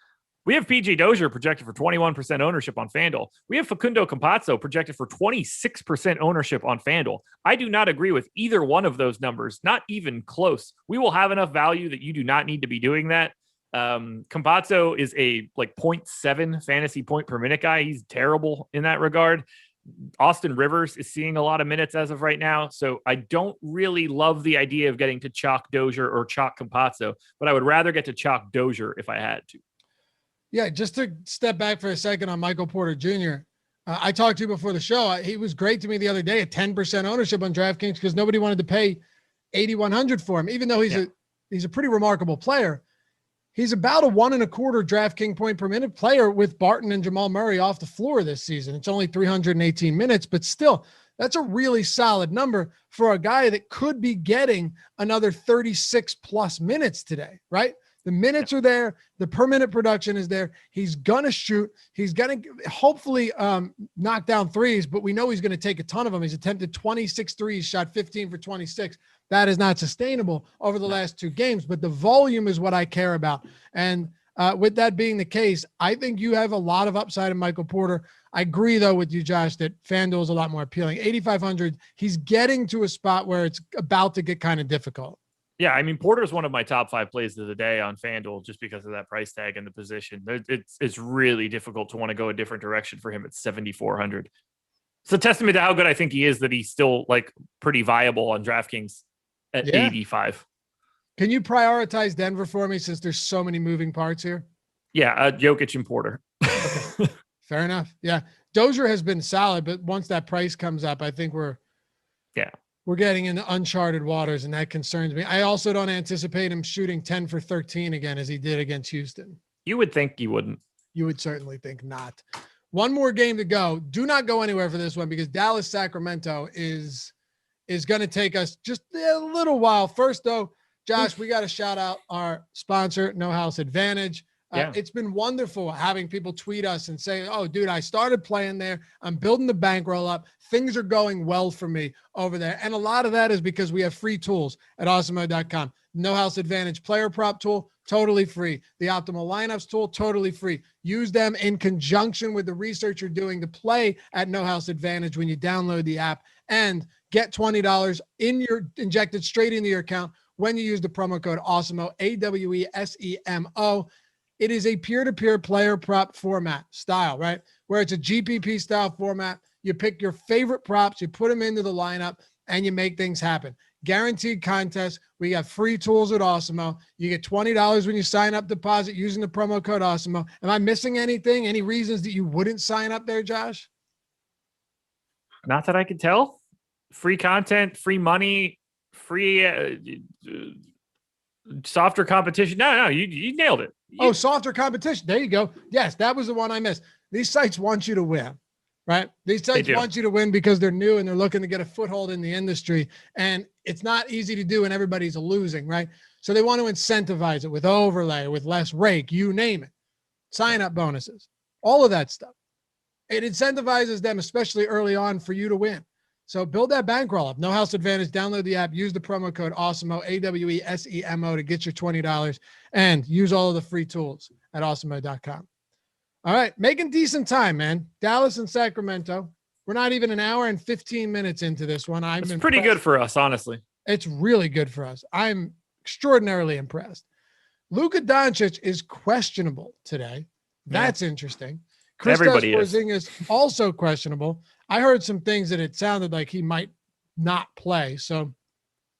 We have PJ Dozier projected for 21% ownership on FanDuel. We have Facundo Campazzo projected for 26% ownership on FanDuel. I do not agree with either one of those numbers, not even close. We will have enough value that you do not need to be doing that. Campazzo is a 0.7 fantasy point per minute guy. He's terrible in that regard. Austin Rivers is seeing a lot of minutes as of right now. So I don't really love the idea of getting to chalk Dozier or chalk Campazzo, but I would rather get to chalk Dozier if I had to. Yeah, just to step back for a second on Michael Porter Jr., I talked to you before the show. He was great to me the other day at 10% ownership on DraftKings because nobody wanted to pay $8,100 for him, even though he's a pretty remarkable player. He's about a 1.25 DraftKings point per minute player with Barton and Jamal Murray off the floor this season. It's only 318 minutes, but still, that's a really solid number for a guy that could be getting another 36 plus minutes today, right? The minutes are there. The per minute production is there. He's going to shoot. He's going to hopefully knock down threes, but we know he's going to take a ton of them. He's attempted 26 threes, shot 15 for 26. That is not sustainable over the last 2 games, but the volume is what I care about. And with that being the case, I think you have a lot of upside in Michael Porter. I agree, though, with you, Josh, that FanDuel is a lot more appealing. 8,500, he's getting to a spot where it's about to get kind of difficult. Yeah, I mean, Porter's one of my top 5 plays of the day on FanDuel just because of that price tag and the position. It's really difficult to want to go a different direction for him at 7,400. It's a testament to how good I think he is that he's still like pretty viable on DraftKings at 85. Can you prioritize Denver for me since there's so many moving parts here? Yeah, Jokic and Porter. Okay. Fair enough. Yeah. Dozier has been solid, but once that price comes up, I think we're getting into uncharted waters, and that concerns me. I also don't anticipate him shooting 10 for 13 again as he did against Houston. You would think he wouldn't. You would certainly think not. One more game to go. Do not go anywhere for this one because Dallas-Sacramento is going to take us just a little while. First, though, Josh, we got to shout out our sponsor, No House Advantage. It's been wonderful having people tweet us and say, oh, dude, I started playing there. I'm building the bankroll up. Things are going well for me over there. And a lot of that is because we have free tools at Awesemo.com. No House Advantage player prop tool, totally free. The optimal lineups tool, totally free. Use them in conjunction with the research you're doing to play at No House Advantage when you download the app and get $20 injected straight into your account when you use the promo code Awesemo, AWESEMO. It is a peer-to-peer player prop format style, right? Where it's a GPP style format. You pick your favorite props, you put them into the lineup, and you make things happen. Guaranteed contest. We got free tools at Awesemo. You get $20 when you sign up deposit using the promo code Awesemo. Am I missing anything? Any reasons that you wouldn't sign up there, Josh? Not that I can tell. Free content, free money, free softer competition. No, you nailed it. Softer competition. There you go. Yes, that was the one I missed. These sites want you to win, right? These sites want you to win because they're new and they're looking to get a foothold in the industry. And it's not easy to do when everybody's losing, right? So they want to incentivize it with overlay, with less rake, you name it. Sign-up bonuses, all of that stuff. It incentivizes them, especially early on, for you to win. So build that bankroll up. No House Advantage. Download the app. Use the promo code Awesemo, AWESEMO, to get your $20 and use all of the free tools at Awesemo.com. All right. Making decent time, man. Dallas and Sacramento. We're not even an hour and 15 minutes into this one. It's pretty good for us, honestly. It's really good for us. I'm extraordinarily impressed. Luka Doncic is questionable today. That's interesting. Everybody is. Porzingis also questionable. I heard some things that it sounded like he might not play. So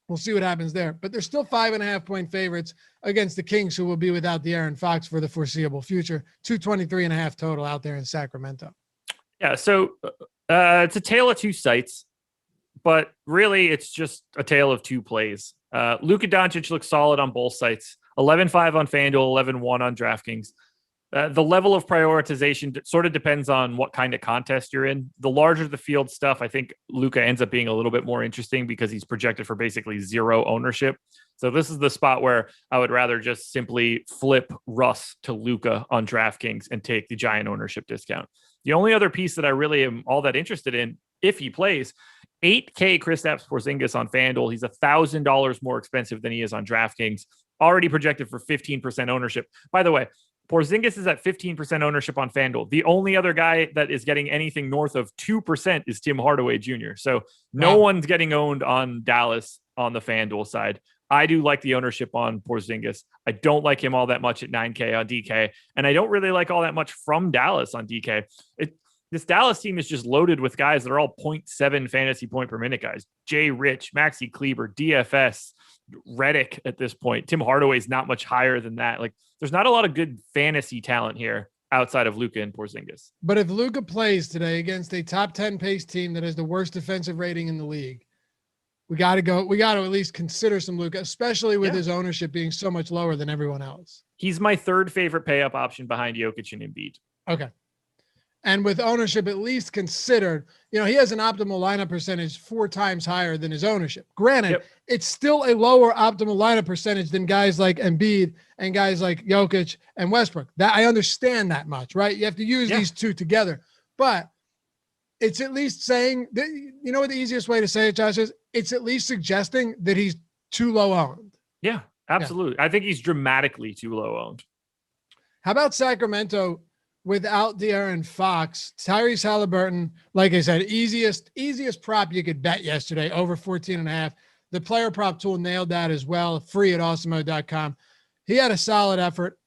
we'll see what happens there. But they're still 5.5-point favorites against the Kings, who will be without De'Aaron Fox for the foreseeable future. 223.5 total out there in Sacramento. Yeah, so it's a tale of two sites, but really it's just a tale of two plays. Luka Doncic looks solid on both sites. 11.5 on FanDuel, 11.1 on DraftKings. The level of prioritization sort of depends on what kind of contest you're in. The larger the field stuff, I think Luka ends up being a little bit more interesting because he's projected for basically zero ownership. So this is the spot where I would rather just simply flip Russ to Luka on DraftKings and take the giant ownership discount. The only other piece that I really am all that interested in, if he plays, $8K Kristaps Porzingis on FanDuel. He's $1,000 more expensive than he is on DraftKings. Already projected for 15% ownership. By the way, Porzingis is at 15% ownership on FanDuel. The only other guy that is getting anything north of 2% is Tim Hardaway Jr. So no one's getting owned on Dallas on the FanDuel side. I do like the ownership on Porzingis. I don't like him all that much at 9K on DK. And I don't really like all that much from Dallas on DK. This Dallas team is just loaded with guys that are all 0.7 fantasy point per minute guys. Jay Rich, Maxi Kleber, DFS, Redick at this point. Tim Hardaway's not much higher than that. Like, there's not a lot of good fantasy talent here outside of Luka and Porzingis. But if Luka plays today against a top 10 pace team that has the worst defensive rating in the league, we got to at least consider some Luka, especially with his ownership being so much lower than everyone else. He's my third favorite pay up option behind Jokic and Embiid. Okay. And with ownership at least considered, he has an optimal lineup percentage 4 times higher than his ownership. Granted, it's still a lower optimal lineup percentage than guys like Embiid and guys like Jokic and Westbrook. That I understand that much, right? You have to use these two together. But it's at least saying that, what the easiest way to say it, Josh, is it's at least suggesting that he's too low owned. Yeah, absolutely. Yeah. I think he's dramatically too low owned. How about Sacramento without De'Aaron Fox? Tyrese Halliburton, like I said, easiest prop you could bet yesterday, over 14.5. The player prop tool nailed that as well. Free at awesemo.com. He had a solid effort.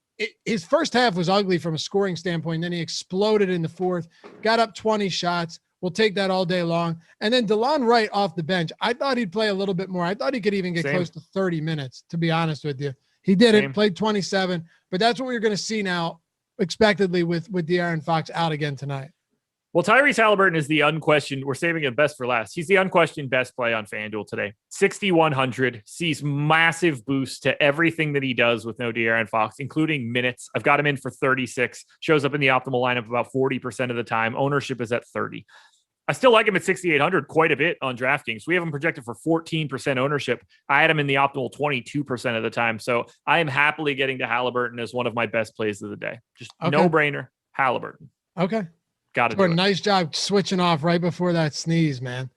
His first half was ugly from a scoring standpoint. Then he exploded in the fourth, got up 20 shots. We'll take that all day long. And then DeLon Wright off the bench. I thought he'd play a little bit more. I thought he could even get close to 30 minutes, to be honest with you. He didn't, played 27, but that's what we're going to see now, expectedly, with De'Aaron Fox out again tonight. Well, Tyrese Haliburton is the unquestioned. We're saving it best for last. He's the unquestioned best play on FanDuel today. 6,100, sees massive boost to everything that he does with no De'Aaron Fox, including minutes. I've got him in for 36. Shows up in the optimal lineup about 40% of the time. Ownership is at 30. I still like him at 6,800 quite a bit on DraftKings. We have him projected for 14% ownership. I had him in the optimal 22% of the time. So I am happily getting to Haliburton as one of my best plays of the day. Just no-brainer, Haliburton. Okay. Got to do it. Nice job switching off right before that sneeze, man.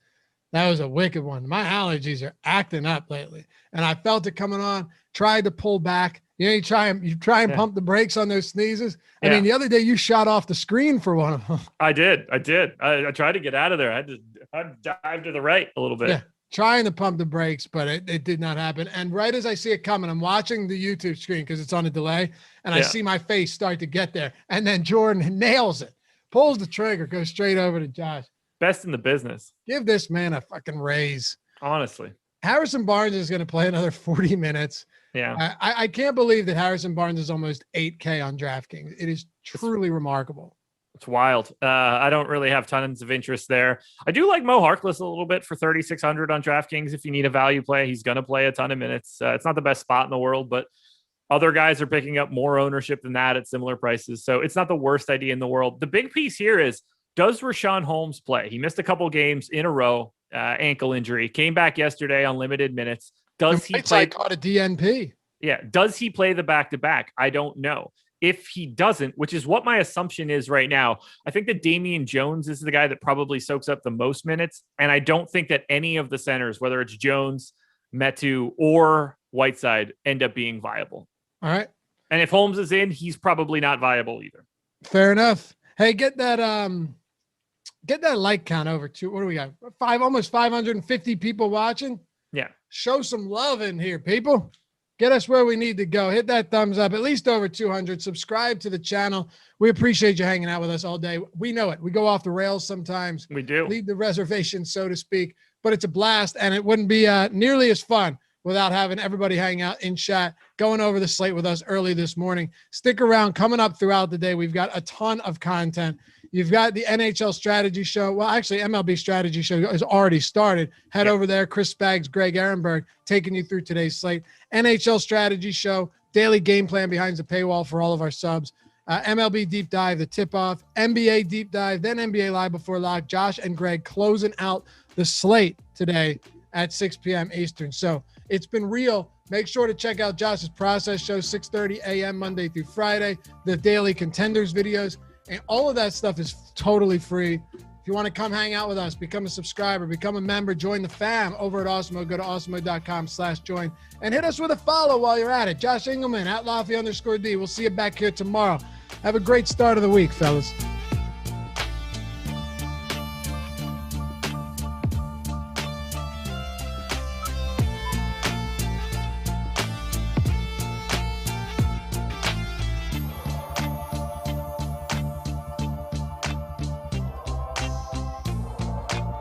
That was a wicked one. My allergies are acting up lately, and I felt it coming on. Tried to pull back. You know, you try and pump the brakes on those sneezes. I mean, the other day you shot off the screen for one of them. I did. I tried to get out of there. I had to dive to the right a little bit. Yeah, trying to pump the brakes, but it did not happen. And right as I see it coming, I'm watching the YouTube screen because it's on a delay, and I see my face start to get there. And then Jordan nails it. Pulls the trigger, goes straight over to Josh. Best in the business. Give this man a fucking raise. Honestly. Harrison Barnes is going to play another 40 minutes. Yeah. I can't believe that Harrison Barnes is almost 8K on DraftKings. It is truly remarkable. It's wild. I don't really have tons of interest there. I do like Mo Harkless a little bit for 3,600 on DraftKings. If you need a value play, he's going to play a ton of minutes. It's not the best spot in the world, but other guys are picking up more ownership than that at similar prices. So it's not the worst idea in the world. The big piece here is, does Richaun Holmes play? He missed a couple games in a row, ankle injury, came back yesterday on limited minutes. Does he play? I caught a DNP. Yeah. Does he play the back-to-back? I don't know. If he doesn't, which is what my assumption is right now, I think that Damian Jones is the guy that probably soaks up the most minutes. And I don't think that any of the centers, whether it's Jones, Metu, or Whiteside, end up being viable. All right. And if Holmes is in, he's probably not viable either. Fair enough. Hey, get that like count over to, what do we got? Almost 550 people watching. Yeah. Show some love in here, people. Get us where we need to go. Hit that thumbs up, at least over 200. Subscribe to the channel. We appreciate you hanging out with us all day. We know it. We go off the rails sometimes. We do. Leave the reservation, so to speak. But it's a blast, and it wouldn't be nearly as fun without having everybody hang out in chat, going over the slate with us early this morning. Stick around. Coming up throughout the day, we've got a ton of content. You've got the NHL strategy show. Well, actually, MLB strategy show has already started. Head over there. Chris Spags, Greg Ehrenberg, taking you through today's slate. NHL strategy show, daily game plan behind the paywall for all of our subs. MLB deep dive, the tip-off, NBA deep dive, then NBA live before lock. Josh and Greg closing out the slate today at 6 p.m. Eastern. So it's been real. Make sure to check out Josh's process show, 6:30 a.m. Monday through Friday, the daily contenders videos, and all of that stuff is totally free. If you want to come hang out with us, become a subscriber, become a member, join the fam over at Awesemo. Go to awesemo.com/join and hit us with a follow while you're at it. Josh Engleman at Laffy_D. We'll see you back here tomorrow. Have a great start of the week, fellas.